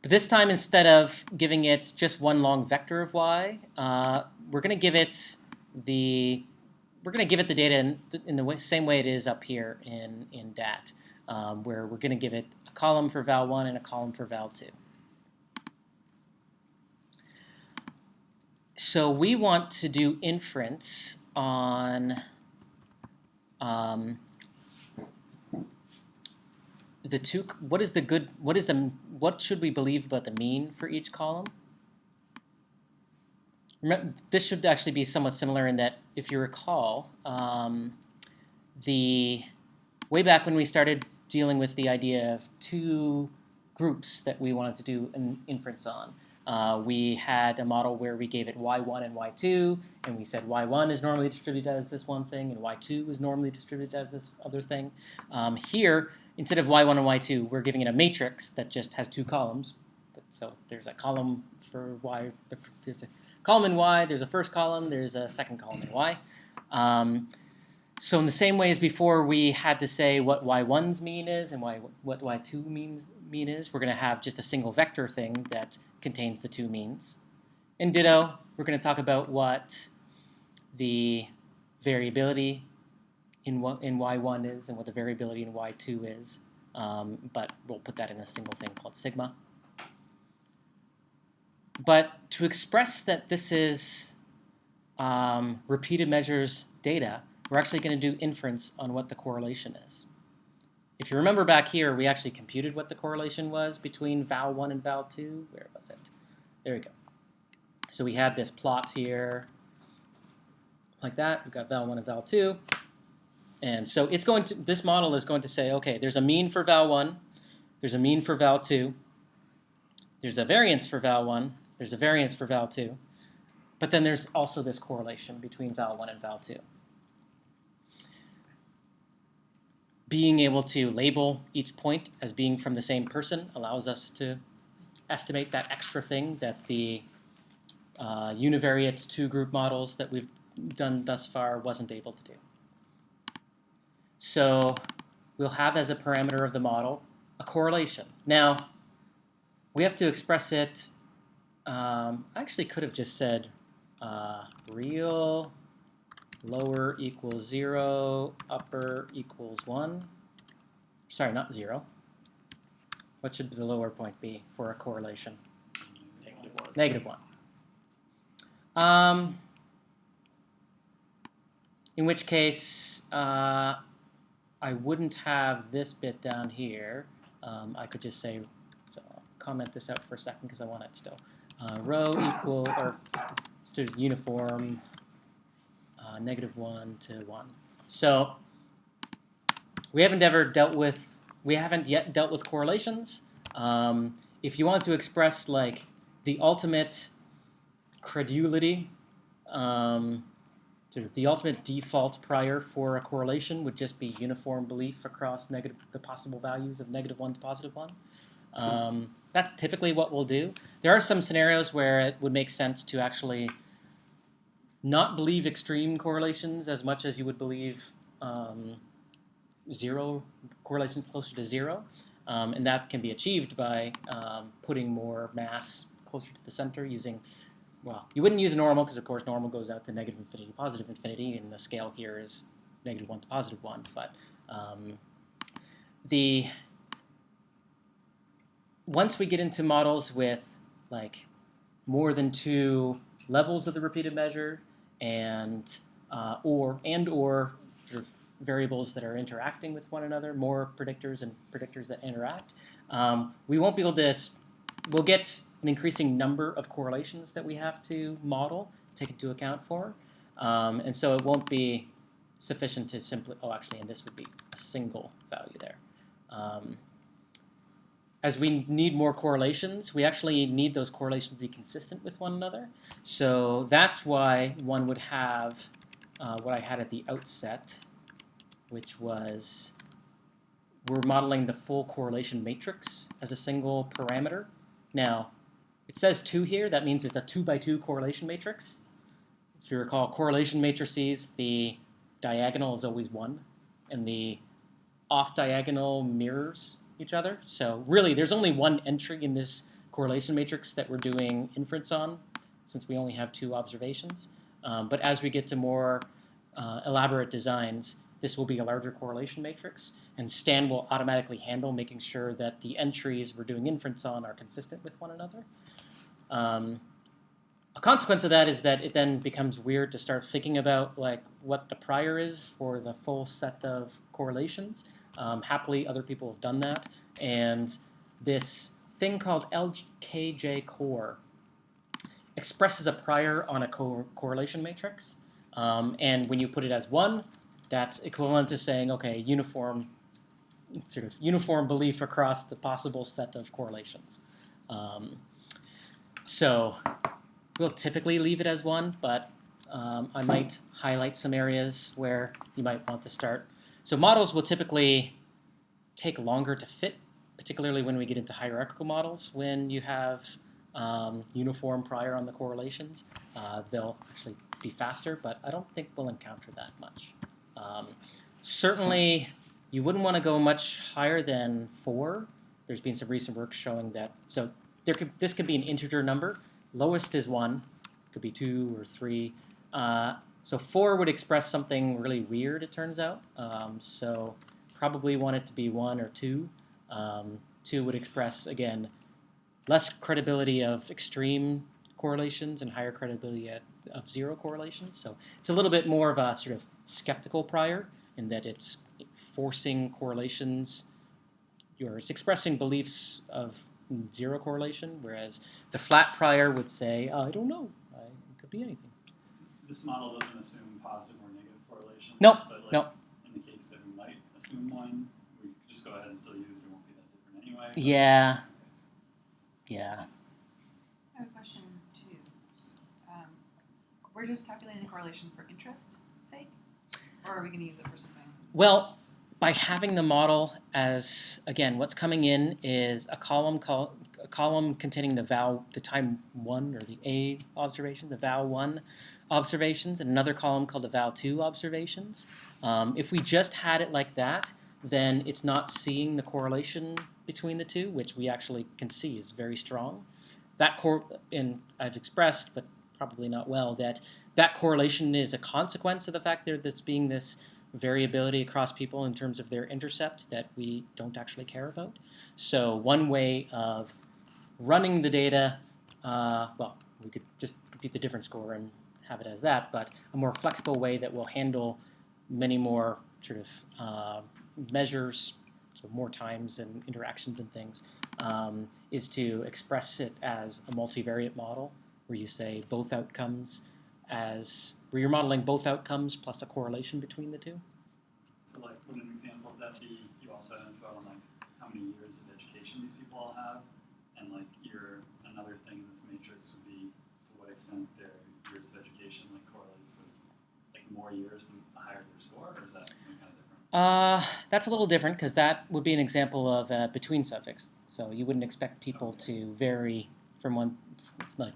But this time, instead of giving it just one long vector of y, we're going to give it the data in the same way it is up here in DAT, where we're going to give it a column for val1 and a column for val2. So we want to do inference on the two. What should we believe about the mean for each column? Remember, this should actually be somewhat similar in that, if you recall, the way back when we started dealing with the idea of two groups that we wanted to do an inference on, we had a model where we gave it y1 and y2, and we said y1 is normally distributed as this one thing, and y2 is normally distributed as this other thing. Here, instead of y1 and y2, we're giving it a matrix that just has two columns. So there's a column for y. There's a column in y. There's a first column. There's a second column in y. So in the same way as before, we had to say what y1's mean is and what y2 mean is. We're going to have just a single vector thing that contains the two means. And ditto, we're going to talk about what the variability in y1 is and what the variability in y2 is. But we'll put that in a single thing called sigma. But to express that this is repeated measures data, we're actually going to do inference on what the correlation is. If you remember back here, we actually computed what the correlation was between val1 and val2. Where was it? There we go. So we had this plot here like that. We've got val1 and val2. And so this model is going to say, okay, there's a mean for val1, there's a mean for val2, there's a variance for val1, there's a variance for val2, but then there's also this correlation between val1 and val2. Being able to label each point as being from the same person allows us to estimate that extra thing that the univariate two-group models that we've done thus far wasn't able to do. So we'll have as a parameter of the model a correlation. Now, we have to express it. I actually could have just said real lower equals 0, upper equals 1. Sorry, not 0. What should the lower point be for a correlation? Negative 1. In which case, I wouldn't have this bit down here. I could just say, so I'll comment this out for a second because I want it still. Rho equal, or uniform, -1 to 1. So we haven't yet dealt with correlations. If you want to express like the ultimate credulity, sort of the ultimate default prior for a correlation would just be uniform belief across the possible values of -1 to +1. That's typically what we'll do. There are some scenarios where it would make sense to actually not believe extreme correlations as much as you would believe zero correlations closer to 0. And that can be achieved by putting more mass closer to the center using, well, you wouldn't use normal because, of course, normal goes out to negative infinity, positive infinity, and the scale here is -1 to +1. But once we get into models with like more than 2 levels of the repeated measure and or sort of variables that are interacting with one another, more predictors and predictors that interact, we won't be able to. We'll get an increasing number of correlations that we have to model, take into account for, and so it won't be sufficient to simply. Oh, actually, and this would be a single value there. As we need more correlations, we actually need those correlations to be consistent with one another. So that's why one would have what I had at the outset, which was we're modeling the full correlation matrix as a single parameter. Now, it says 2 here. That means it's a 2x2 correlation matrix. If you recall, correlation matrices, the diagonal is always 1, and the off-diagonal mirrors each other. So really, there's only one entry in this correlation matrix that we're doing inference on, since we only have 2 observations. But as we get to more elaborate designs, this will be a larger correlation matrix, and Stan will automatically handle making sure that the entries we're doing inference on are consistent with one another. A consequence of that is that it then becomes weird to start thinking about like what the prior is for the full set of correlations. Happily, other people have done that, and this thing called LKJ core expresses a prior on a correlation matrix, and when you put it as 1, that's equivalent to saying, okay, uniform belief across the possible set of correlations. So we'll typically leave it as 1, but I might highlight some areas where you might want to start. So models will typically take longer to fit, particularly when we get into hierarchical models. When you have uniform prior on the correlations, they'll actually be faster, but I don't think we'll encounter that much. Certainly, you wouldn't want to go much higher than 4. There's been some recent work showing that. So this could be an integer number. Lowest is 1, could be 2 or 3. So 4 would express something really weird, it turns out. So probably want it to be 1 or 2. 2 would express, again, less credibility of extreme correlations and higher credibility of 0 correlations. So it's a little bit more of a sort of skeptical prior in that it's forcing correlations, it's expressing beliefs of 0 correlation, whereas the flat prior would say, I don't know, it could be anything. This model doesn't assume positive or negative correlations. Nope, But like, nope. in the case that we might assume one, we could just go ahead and still use it. It won't be that different anyway. Yeah. Yeah. I have a question too. We're just calculating the correlation for interest sake, or are we going to use it for something? Well, by having the model as, again, what's coming in is a column containing the time 1 or the A observation, the val 1 observations, and another column called the val 2 observations. If we just had it like that, then it's not seeing the correlation between the two, which we actually can see is very strong. And I've expressed, but probably not well, that correlation is a consequence of the fact that there's being this variability across people in terms of their intercepts that we don't actually care about. So one way of running the data, well, we could just compute the difference score and have it as that, but a more flexible way that will handle many more sort of measures, so more times and interactions and things, is to express it as a multivariate model where you say both outcomes where you're modeling both outcomes plus a correlation between the two. So like, would an example of that be, you also have info on like how many years of education these people all have, and like another thing in this matrix would be to what extent their years of education like correlates with like more years the higher their score, or is that something kind of different? That's a little different because that would be an example of between subjects. So you wouldn't expect people to vary from one, like,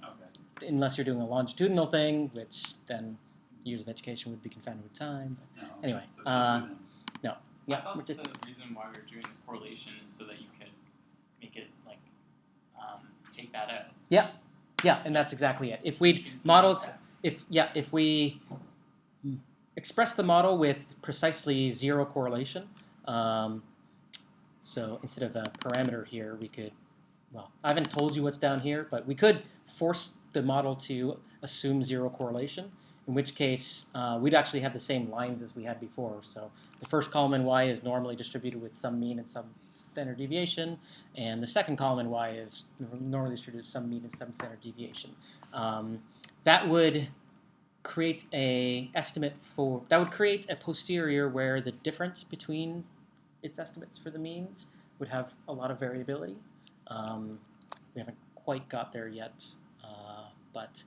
unless you're doing a longitudinal thing, which then years of education would be confounded with time. But No, anyway, so it's just within. Yeah, I thought we're just the reason why we're doing the correlation is so that you could make it like take that out. yeah, and that's exactly it. If we'd You can see modeled, that. if we express the model with precisely zero correlation, so instead of a parameter here, we could, well, I haven't told you what's down here, but we could force the model to assume zero correlation, in which case we'd actually have the same lines as we had before. So the first column in Y is normally distributed with some mean and some standard deviation, and the second column in Y is normally distributed with some mean and some standard deviation. That would create a posterior where the difference between its estimates for the means would have a lot of variability. We haven't quite got there yet, but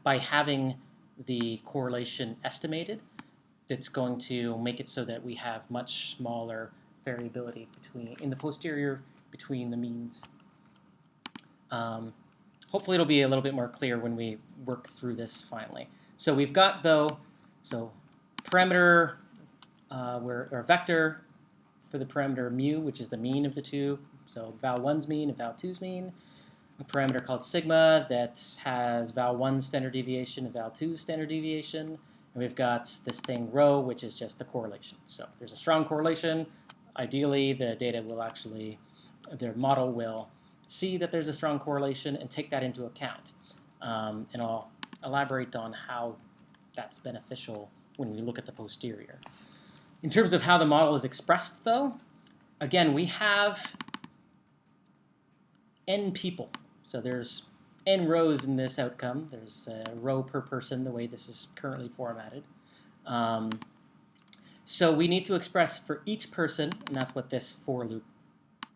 by having the correlation estimated, that's going to make it so that we have much smaller variability in the posterior between the means. Hopefully it'll be a little bit more clear when we work through this finally. So we've got, though, parameter, or vector for the parameter mu, which is the mean of the two. So val1's mean and val2's mean. A parameter called sigma that has val1's standard deviation and val2's standard deviation. And we've got this thing rho, which is just the correlation. So there's a strong correlation. Ideally, the model will see that there's a strong correlation and take that into account. And I'll elaborate on how that's beneficial when we look at the posterior. In terms of how the model is expressed, though, again, we have n people. So there's n rows in this outcome. There's a row per person, the way this is currently formatted. So we need to express for each person, and that's what this for loop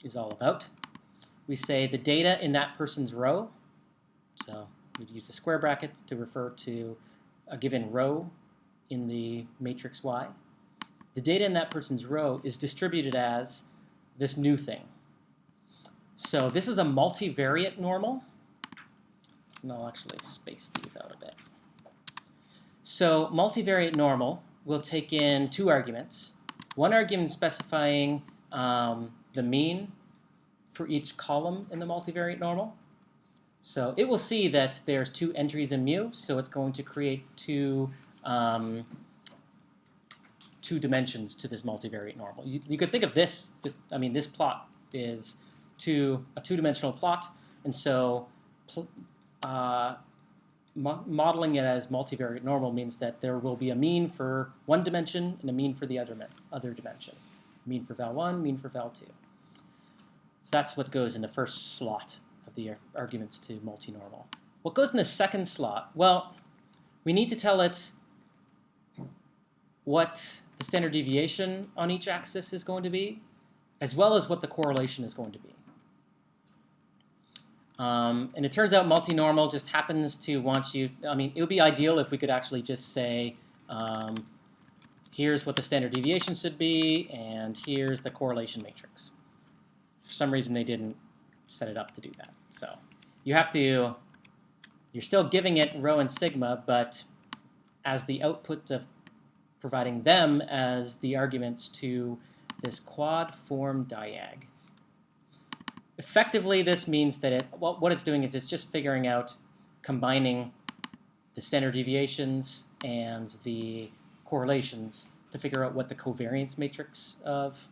is all about. We say the data in that person's row. So we'd use the square brackets to refer to a given row in the matrix Y. The data in that person's row is distributed as this new thing. So this is a multivariate normal. And I'll actually space these out a bit. So multivariate normal will take in two arguments. One argument specifying the mean for each column in the multivariate normal. So it will see that there's two entries in mu, so it's going to create two dimensions to this multivariate normal. You could think of this, this plot is a two-dimensional plot, and so modeling it as multivariate normal means that there will be a mean for one dimension and a mean for the other dimension. Mean for val1, mean for val2. So that's what goes in the first slot of the arguments to multinormal. What goes in the second slot? Well, we need to tell it what the standard deviation on each axis is going to be, as well as what the correlation is going to be. And it turns out multinormal just happens to want you, it would be ideal if we could actually just say, here's what the standard deviation should be, and here's the correlation matrix. For some reason, they didn't set it up to do that. So you're still giving it rho and sigma, but as the output of providing them as the arguments to this quad form diag. Effectively, this means that what it's doing is it's just figuring out combining the standard deviations and the correlations to figure out what the covariance matrix of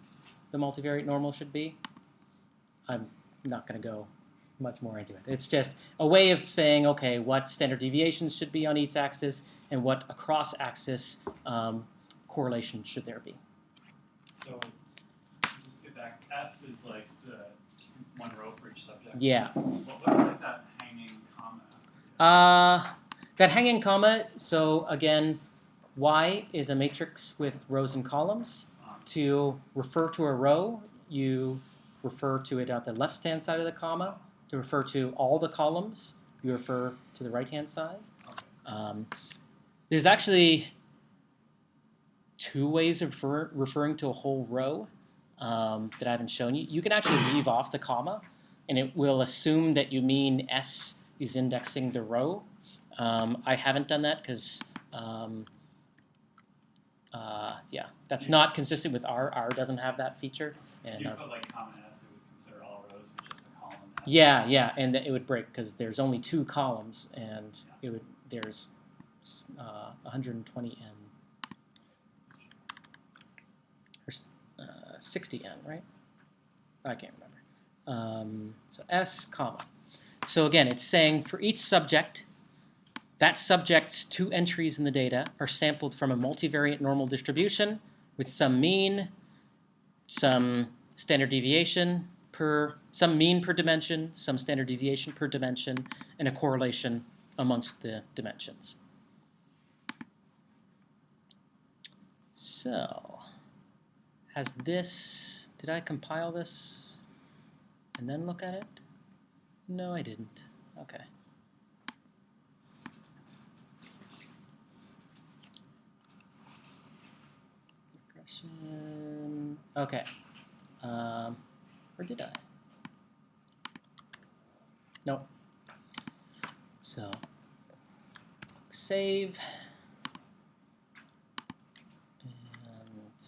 the multivariate normal should be. I'm not going to go much more into it. It's just a way of saying, okay, what standard deviations should be on each axis and what across-axis correlation should there be. So just get back. S is like the one row for each subject. Yeah. What's like that hanging comma? That hanging comma, so again, Y is a matrix with rows and columns. To refer to a row, you refer to it at the left-hand side of the comma. To refer to all the columns, you refer to the right-hand side. There's actually two ways of referring to a whole row that I haven't shown you. You can actually leave off the comma, and it will assume that you mean S is indexing the row. I haven't done that because Yeah, that's not consistent with R. R doesn't have that feature. If And you put like common S, it would consider all rows, but just a column S. yeah, and it would break because there's only 2 columns, and there's 120 n or 60 n, right? I can't remember. So S comma. So again, it's saying for each subject, that subject's 2 entries in the data are sampled from a multivariate normal distribution with some mean, some standard deviation some mean per dimension, some standard deviation per dimension, and a correlation amongst the dimensions. So, did I compile this and then look at it? No, I didn't. Okay. Regression. Okay. Or did I? Nope. So, save. And it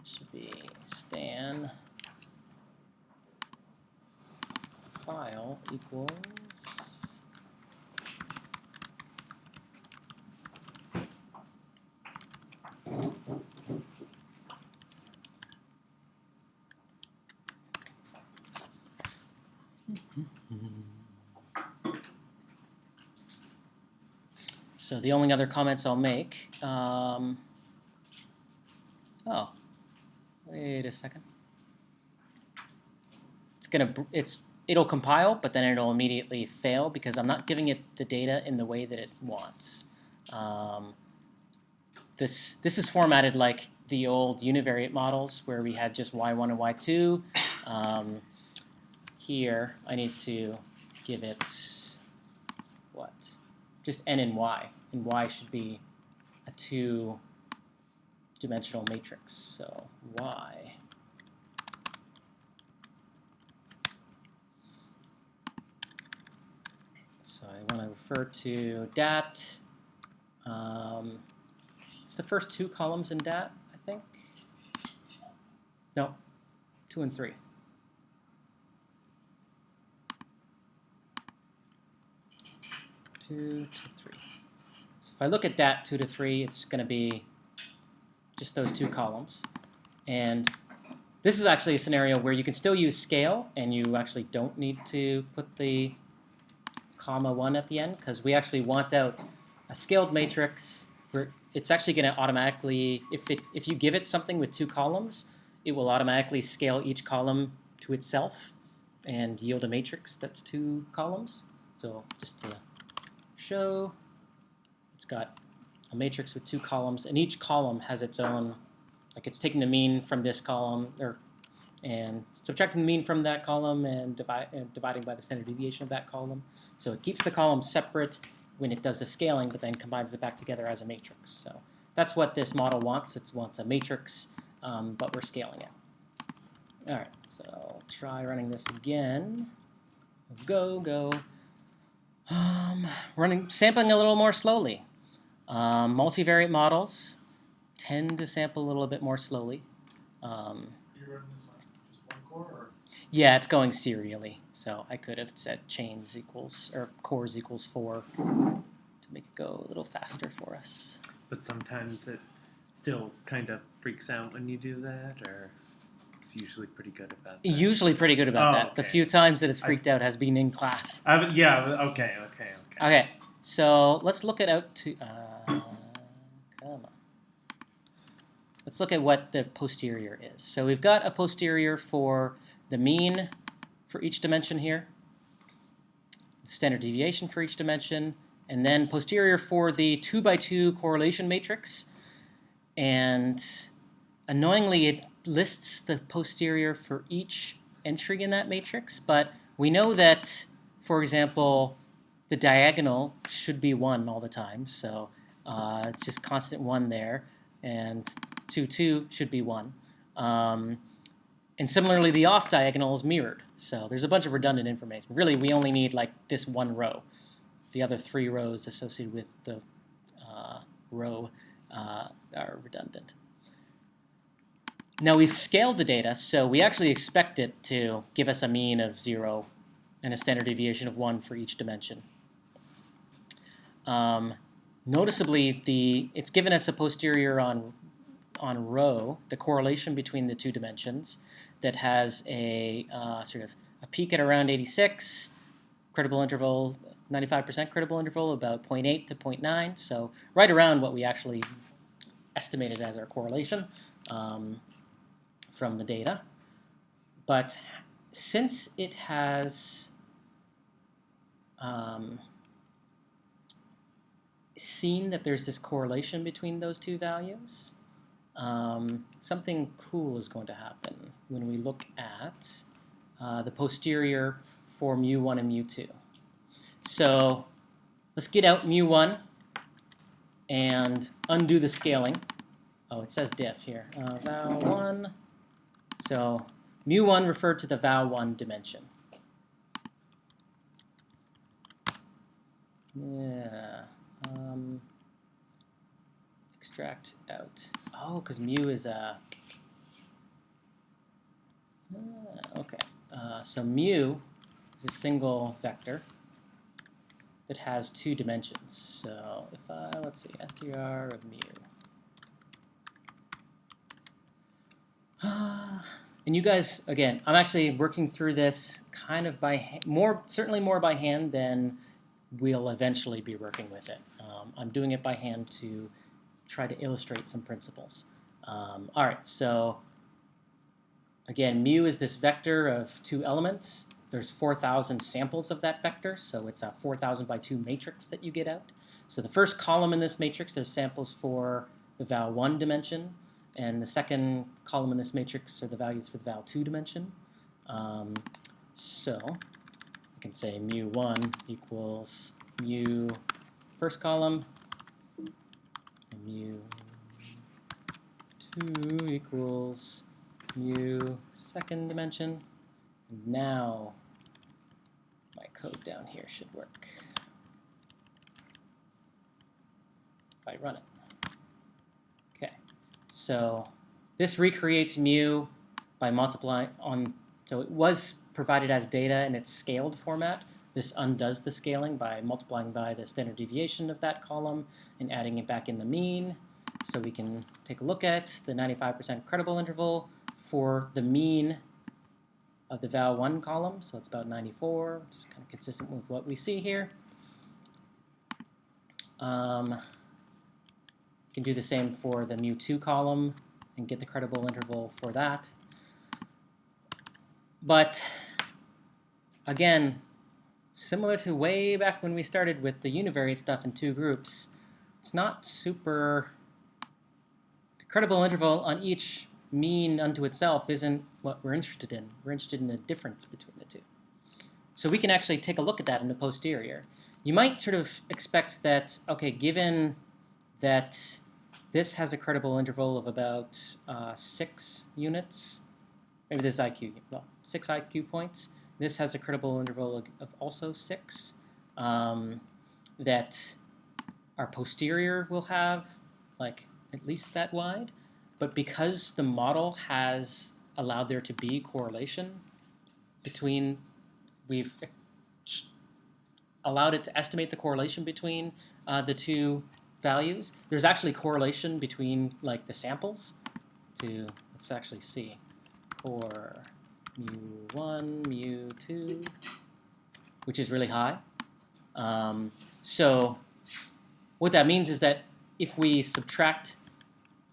should be stan file equals So the only other comments I'll make, oh, wait a second. It'll compile, but then it'll immediately fail because I'm not giving it the data in the way that it wants. This is formatted like the old univariate models where we had just y1 and y2. Here, I need to give it what? Just n and y. And y should be a 2-dimensional matrix. So y. So I want to refer to dat. It's the first 2 columns in dat, I think. No, 2 and 3. Two to 3. So if I look at dat 2 to 3, it's going to be just those 2 columns. And this is actually a scenario where you can still use scale, and you actually don't need to put the comma 1 at the end, because we actually want out a scaled matrix where it's actually going to automatically, if you give it something with 2 columns, it will automatically scale each column to itself and yield a matrix that's 2 columns. So just to show, it's got a matrix with 2 columns, and each column has its own, like it's taking the mean from this column, and subtracting the mean from that column and dividing by the standard deviation of that column. So it keeps the columns separate when it does the scaling, but then combines it back together as a matrix. So that's what this model wants. It wants a matrix, but we're scaling it. All right, so I'll try running this again. Go. Sampling a little more slowly. Multivariate models tend to sample a little bit more slowly. You're running this on just one core, or? Yeah, it's going serially. So I could have said chains equals, or cores equals 4 to make it go a little faster for us. But sometimes it still kind of freaks out when you do that, or it's usually pretty good about that? Usually pretty good about that. Okay. The few times that it's freaked out has been in class. Okay. Okay, so let's look at come on. Let's look at what the posterior is. So we've got a posterior for the mean for each dimension here, the standard deviation for each dimension, and then posterior for the 2x2 correlation matrix. And annoyingly, it lists the posterior for each entry in that matrix, but we know that, for example, the diagonal should be 1 all the time, so it's just constant 1 there, and 2 should be 1. And similarly, the off diagonal is mirrored, so there's a bunch of redundant information. Really, we only need like this 1 row. The other 3 rows associated with the row are redundant. Now we've scaled the data, so we actually expect it to give us a mean of 0 and a standard deviation of 1 for each dimension. Noticeably, it's given us a posterior on rho, the correlation between the two dimensions, that has a sort of a peak at around 86, credible interval, 95% credible interval, about 0.8 to 0.9, so right around what we actually estimated as our correlation from the data. But since it has seen that there's this correlation between those two values, something cool is going to happen when we look at the posterior for mu1 and mu2. So let's get out mu1 and undo the scaling. Oh, it says diff here. Val1. So mu1 referred to the val1 dimension. Yeah. Extract out. Oh, because mu is a... okay. So mu is a single vector that has two dimensions. So if let's see, str of mu. And you guys, again, I'm actually working through this kind of by certainly more by hand than we'll eventually be working with it. I'm doing it by hand to try to illustrate some principles. All right, so again, mu is this vector of two elements. There's 4,000 samples of that vector, so it's a 4,000 by 2 matrix that you get out. So the first column in this matrix is samples for the val1 dimension, and the second column in this matrix are the values for the val2 dimension. So I can say mu1 equals mu first column, and mu2 equals mu second dimension. And now my code down here should work if I run it. Okay, so this recreates mu by multiplying on, so it was provided as data in its scaled format. This undoes the scaling by multiplying by the standard deviation of that column and adding it back in the mean. So we can take a look at the 95% credible interval for the mean of the val1 column. So it's about 94, which is kind of consistent with what we see here. You can do the same for the mu2 column and get the credible interval for that. But again, similar to way back when we started with the univariate stuff in two groups, it's not super... The credible interval on each mean unto itself isn't what we're interested in. We're interested in the difference between the two. So we can actually take a look at that in the posterior. You might sort of expect that, okay, given that this has a credible interval of about 6 units, maybe this is IQ, well, 6 IQ points. This has a credible interval of also 6, that our posterior will have like at least that wide. But because the model has allowed there to be correlation between, we've allowed it to estimate the correlation between the two values. There's actually correlation between like the samples. Let's actually see. For mu1, mu2, which is really high. So what that means is that if we subtract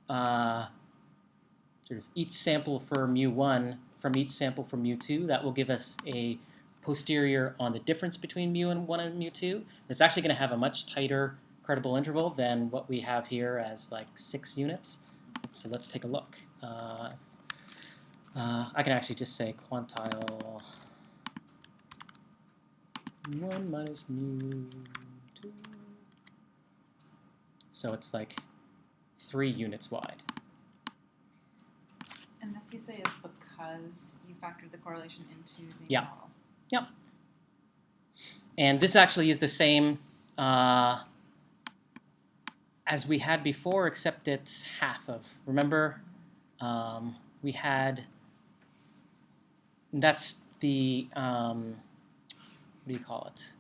sort of each sample for mu1 from each sample for mu2, that will give us a posterior on the difference between mu1 and mu2. It's actually going to have a much tighter credible interval than what we have here as like 6 units. So let's take a look. I can actually just say quantile 1 minus mu2. So it's like 3 units wide. And this you say is because you factored the correlation into the Yeah. model. Yep. And this actually is the same as we had before, except it's half of. Remember, we had. That's the what do you call it?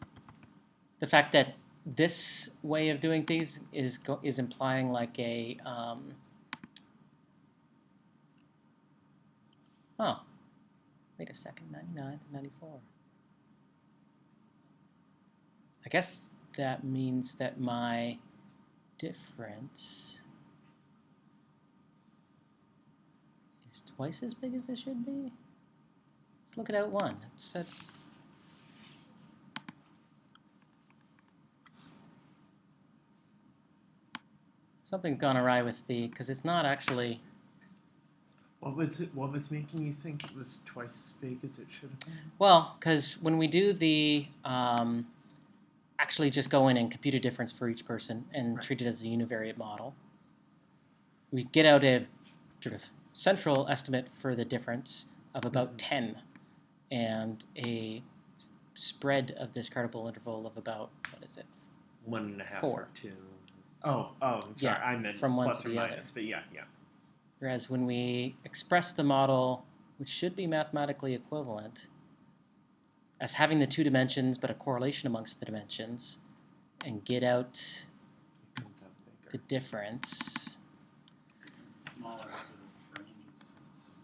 The fact that this way of doing things is implying like a oh, wait a second, 99, 94. I guess that means that my difference is twice as big as it should be. Let's look at out one. It said something's gone awry with the, because it's not actually. What was making you think it was twice as big as it should have been? Well, because when we do the actually just go in and compute a difference for each person and Right. treat it as a univariate model, we get out a sort of central estimate for the difference of about 10 and a spread of this discardable interval of about, what is it? 1.5 4. or 2. Oh, I'm sorry. Yeah, I meant from one plus to or the other. minus, but yeah. Whereas when we express the model, which should be mathematically equivalent, as having the 2 dimensions but a correlation amongst the dimensions, and get out It comes out the bigger. difference. It's smaller, but the range is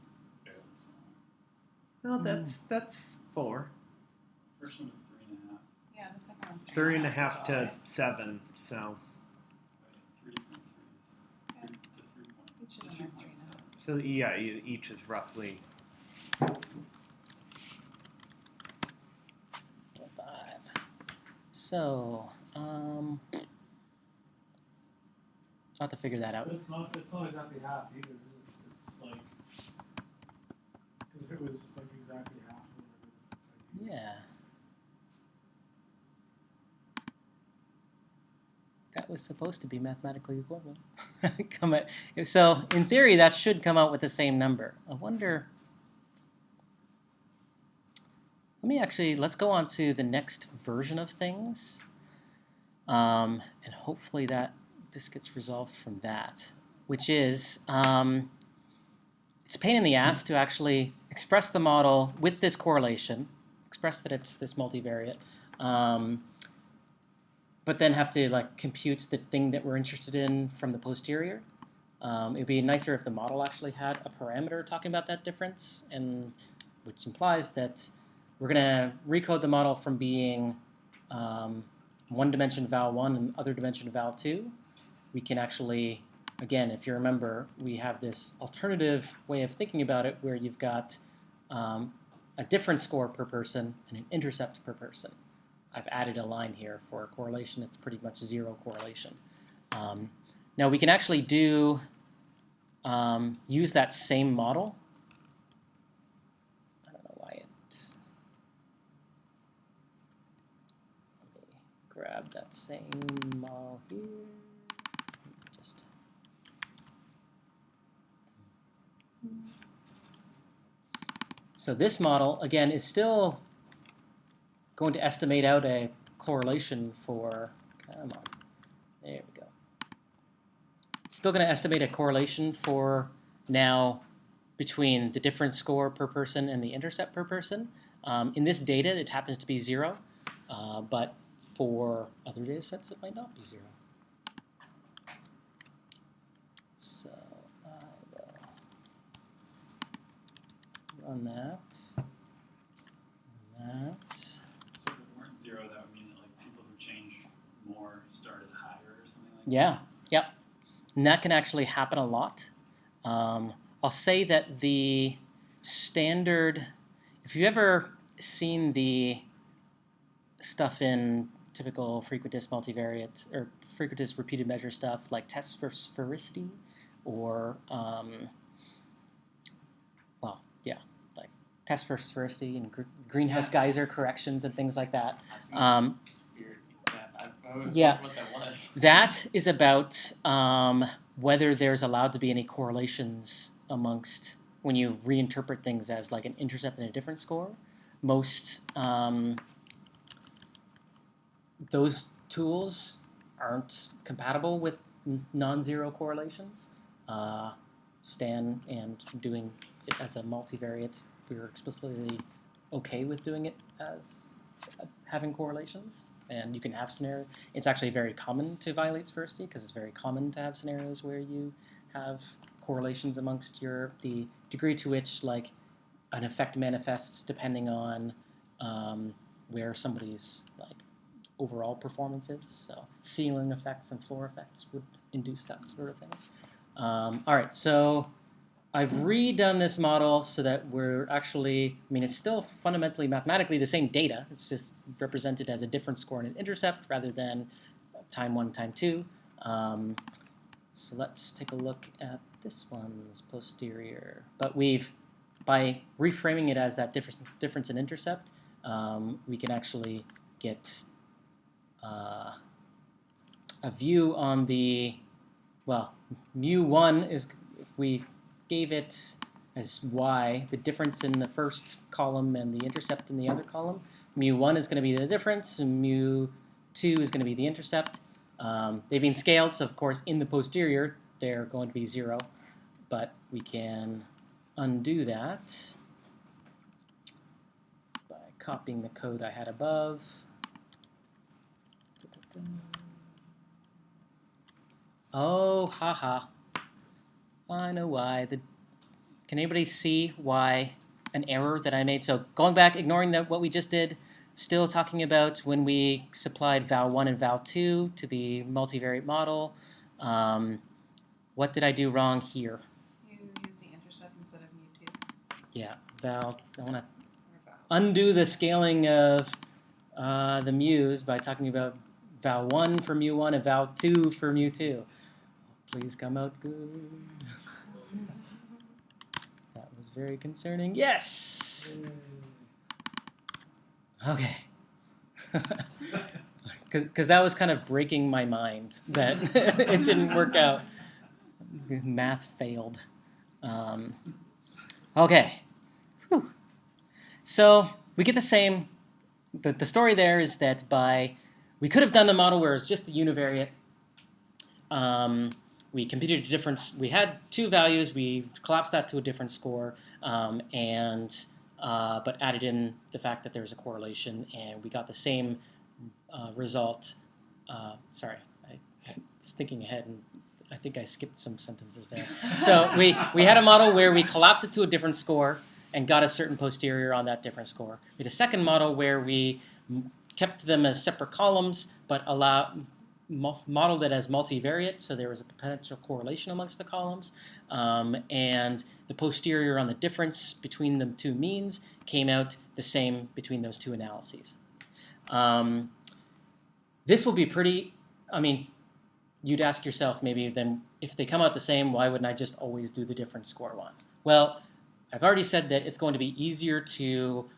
fairly small. No, that's 4. First one was 3.5. Yeah, the second one's 3.5 as to well, right? 7. So 3.3 is 3 to 3 point. Each of to them 2 are point 3.5. so yeah, each is roughly 5. So, I'll have to figure that out. But it's not exactly half either. It's like, because if it was like exactly half, it would, like, Yeah. That was supposed to be mathematically equivalent. So, in theory, that should come out with the same number. I wonder. Let's go on to the next version of things. And hopefully this gets resolved from that, which is it's a pain in the ass to actually express the model with this correlation, express that it's this multivariate, but then have to like compute the thing that we're interested in from the posterior. It'd be nicer if the model actually had a parameter talking about that difference, and which implies that we're going to recode the model from being one dimension val 1 and other dimension val 2. We can actually, again, if you remember, we have this alternative way of thinking about it where you've got a difference score per person and an intercept per person. I've added a line here for a correlation. It's pretty much 0 correlation. Now we can actually use that same model. I don't know why it. Let me grab that same model here. Just. So this model, again, is still going to estimate out a correlation for, come on, there we go. Still going to estimate a correlation for now between the difference score per person and the intercept per person. In this data, it happens to be 0, but for other data sets, it might not be 0. So I will run that. Run that. So if it weren't 0, that would mean that like people who changed more started higher or something like that. Yeah, yep. And that can actually happen a lot. I'll say that the standard, if you've ever seen the stuff in typical frequentist multivariate or frequentist repeated measure stuff like tests for sphericity or, like tests for sphericity and greenhouse geyser corrections and things like that. I've seen spirit. I always Yeah. wondered what that was. That is about whether there's allowed to be any correlations amongst when you reinterpret things as like an intercept and a difference score. Most those tools aren't compatible with non-zero correlations. Stan and doing it as a multivariate, we were explicitly okay with doing it as having correlations. And you can have scenarios. It's actually very common to violate sphericity because it's very common to have scenarios where you have correlations amongst the degree to which like an effect manifests depending on where somebody's like overall performance is. So ceiling effects and floor effects would induce that sort of thing. All right, so I've redone this model so that we're actually, I mean, it's still fundamentally mathematically the same data. It's just represented as a difference score and an intercept rather than time 1, time 2. So let's take a look at this one's posterior. But by reframing it as that difference in intercept, we can actually get a view on the, well, mu1 is, if we gave it as y, the difference in the first column and the intercept in the other column, mu1 is going to be the difference, and mu2 is going to be the intercept. They've been scaled, so of course in the posterior they're going to be 0, but we can undo that by copying the code I had above. Oh, haha. I know why. Can anybody see why an error that I made? So going back, ignoring what we just did, still talking about when we supplied val1 and val2 to the multivariate model. What did I do wrong here? You used the intercept instead of mu2. Yeah, I want to undo the scaling of the mu's by talking about val1 for mu1 and val2 for mu2. Please come out good. That was very concerning. Yes! Okay. Because that was kind of breaking my mind that it didn't work out. Math failed. Okay. Whew. So we get the same. The story there is that we could have done the model where it's just the univariate. We computed a difference. We had 2 values. We collapsed that to a different score, but added in the fact that there's a correlation, and we got the same result. Sorry, I was thinking ahead, and I think I skipped some sentences there. So we had a model where we collapsed it to a different score and got a certain posterior on that different score. We had a second model where we kept them as separate columns, but modeled it as multivariate, so there was a potential correlation amongst the columns, and the posterior on the difference between the 2 means came out the same between those 2 analyses. This will be pretty, I mean, you'd ask yourself maybe then, if they come out the same, why wouldn't I just always do the difference score one? Well, I've already said that it's going to be easier to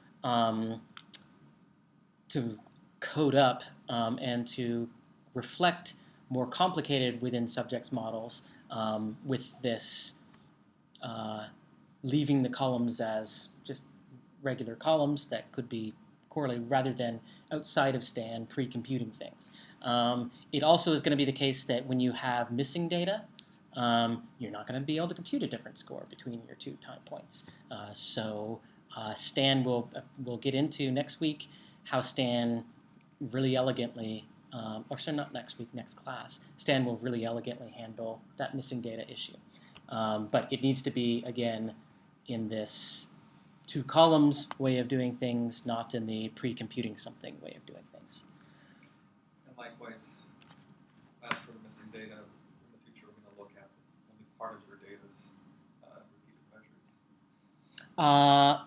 code up and to reflect more complicated within subjects models with this leaving the columns as just regular columns that could be correlated rather than outside of Stan pre-computing things. It also is going to be the case that when you have missing data, you're not going to be able to compute a different score between your 2 time points. So Stan will get into next week how Stan really elegantly, or sorry, not next week, next class, Stan will really elegantly handle that missing data issue. But it needs to be, again, in this 2 columns way of doing things, not in the pre-computing something way of doing things. And likewise, as for the missing data, in the future we're going to look at only part of your data's repeated measures.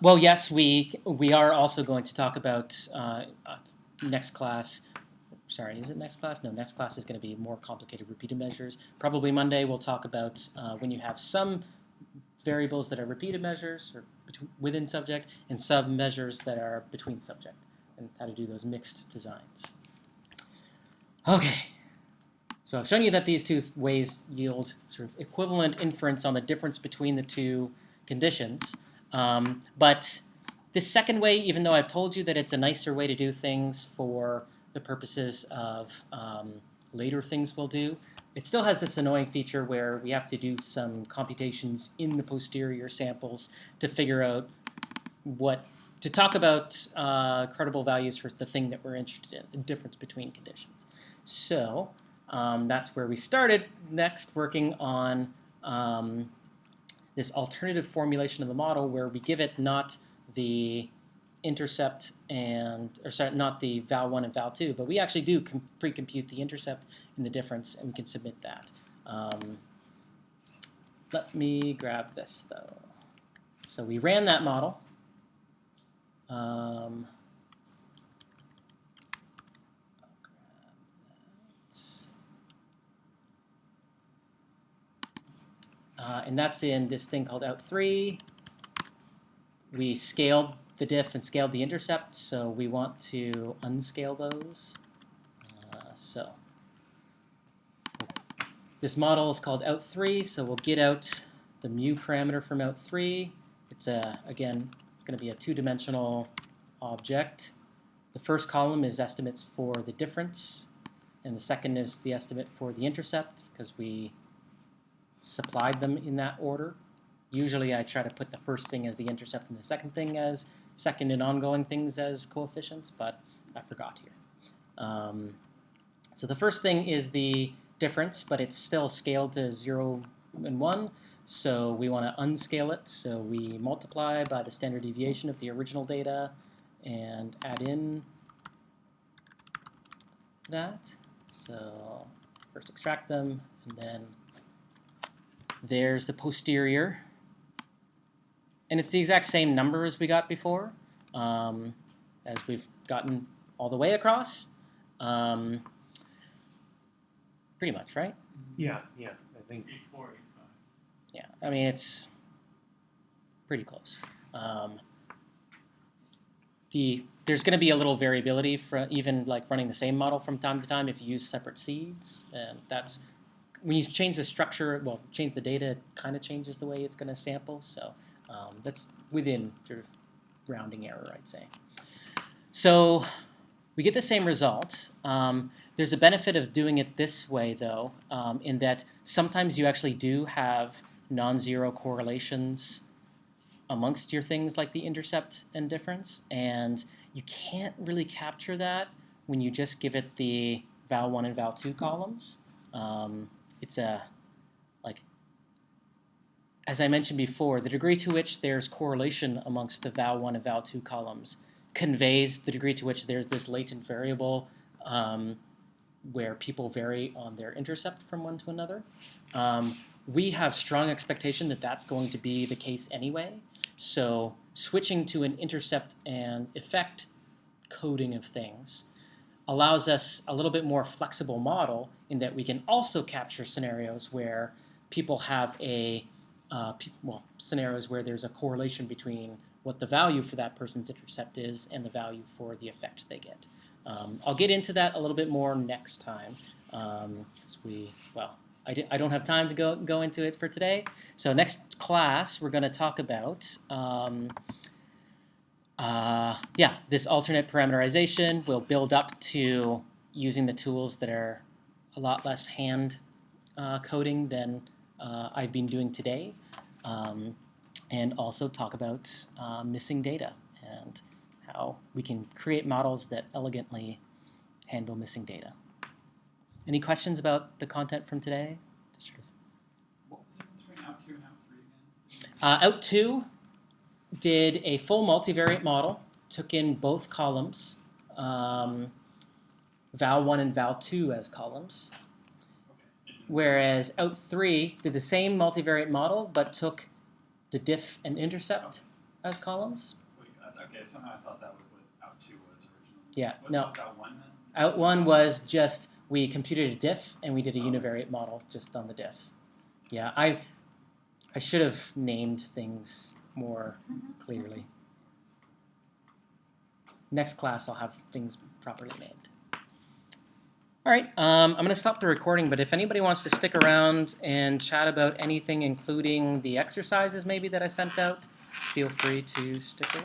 Well, yes, we are also going to talk about next class. Sorry, is it next class? No, next class is going to be more complicated repeated measures. Probably Monday we'll talk about when you have some variables that are repeated measures or within subject and some measures that are between subject and how to do those mixed designs. Okay, so I've shown you that these 2 ways yield sort of equivalent inference on the difference between the 2 conditions. But this second way, even though I've told you that it's a nicer way to do things for the purposes of later things we'll do, it still has this annoying feature where we have to do some computations in the posterior samples to figure out to talk about credible values for the thing that we're interested in, the difference between conditions. So that's where we started next, working on this alternative formulation of the model where we give it not the intercept not the val1 and val2, but we actually do pre-compute the intercept and the difference, and we can submit that. Let me grab this, though. So we ran that model. I'll grab that. And that's in this thing called out3. We scaled the diff and scaled the intercept, so we want to unscale those. So this model is called out3, so we'll get out the mu parameter from out3. It's again, it's going to be a two-dimensional object. The first column is estimates for the difference, and the second is the estimate for the intercept, because we supplied them in that order. Usually I try to put the first thing as the intercept and the second thing as second and ongoing things as coefficients, but I forgot here. So the first thing is the difference, but it's still scaled to 0 and 1, so we want to unscale it. So we multiply by the standard deviation of the original data and add in that. So first extract them, and then there's the posterior. And it's the exact same number as we got before, as we've gotten all the way across. Pretty much, right? Yeah, I think. 84, 85. Yeah, I mean, it's pretty close. There's going to be a little variability for even like running the same model from time to time if you use separate seeds, and that's when you change the structure. Well, change the data, it kind of changes the way it's going to sample. So that's within sort of rounding error, I'd say. So we get the same result. There's a benefit of doing it this way, though, in that sometimes you actually do have non-zero correlations amongst your things like the intercept and difference, and you can't really capture that when you just give it the val1 and val2 columns. It's as I mentioned before, the degree to which there's correlation amongst the val1 and val2 columns conveys the degree to which there's this latent variable where people vary on their intercept from one to another. We have strong expectation that that's going to be the case anyway. So switching to an intercept and effect coding of things allows us a little bit more flexible model in that we can also capture scenarios where people have scenarios where there's a correlation between what the value for that person's intercept is and the value for the effect they get. I'll get into that a little bit more next time. I don't have time to go into it for today. So next class, we're going to talk about this alternate parameterization. We'll build up to using the tools that are a lot less hand coding than I've been doing today. And also talk about missing data and how we can create models that elegantly handle missing data. Any questions about the content from today? What was the difference between out 2 and out 3 again? Out 2 did a full multivariate model, took in both columns, val1 and val2 as columns, whereas out 3 did the same multivariate model but took the diff and intercept as columns. Wait, okay, somehow I thought that was what out 2 was originally. Yeah, What no. was out 1 then? Out 1 was just we computed a diff and we did a univariate model just on the diff. Yeah, I should have named things more clearly. Next class I'll have things properly named. All right, I'm going to stop the recording, but if anybody wants to stick around and chat about anything, including the exercises maybe that I sent out, feel free to stick around.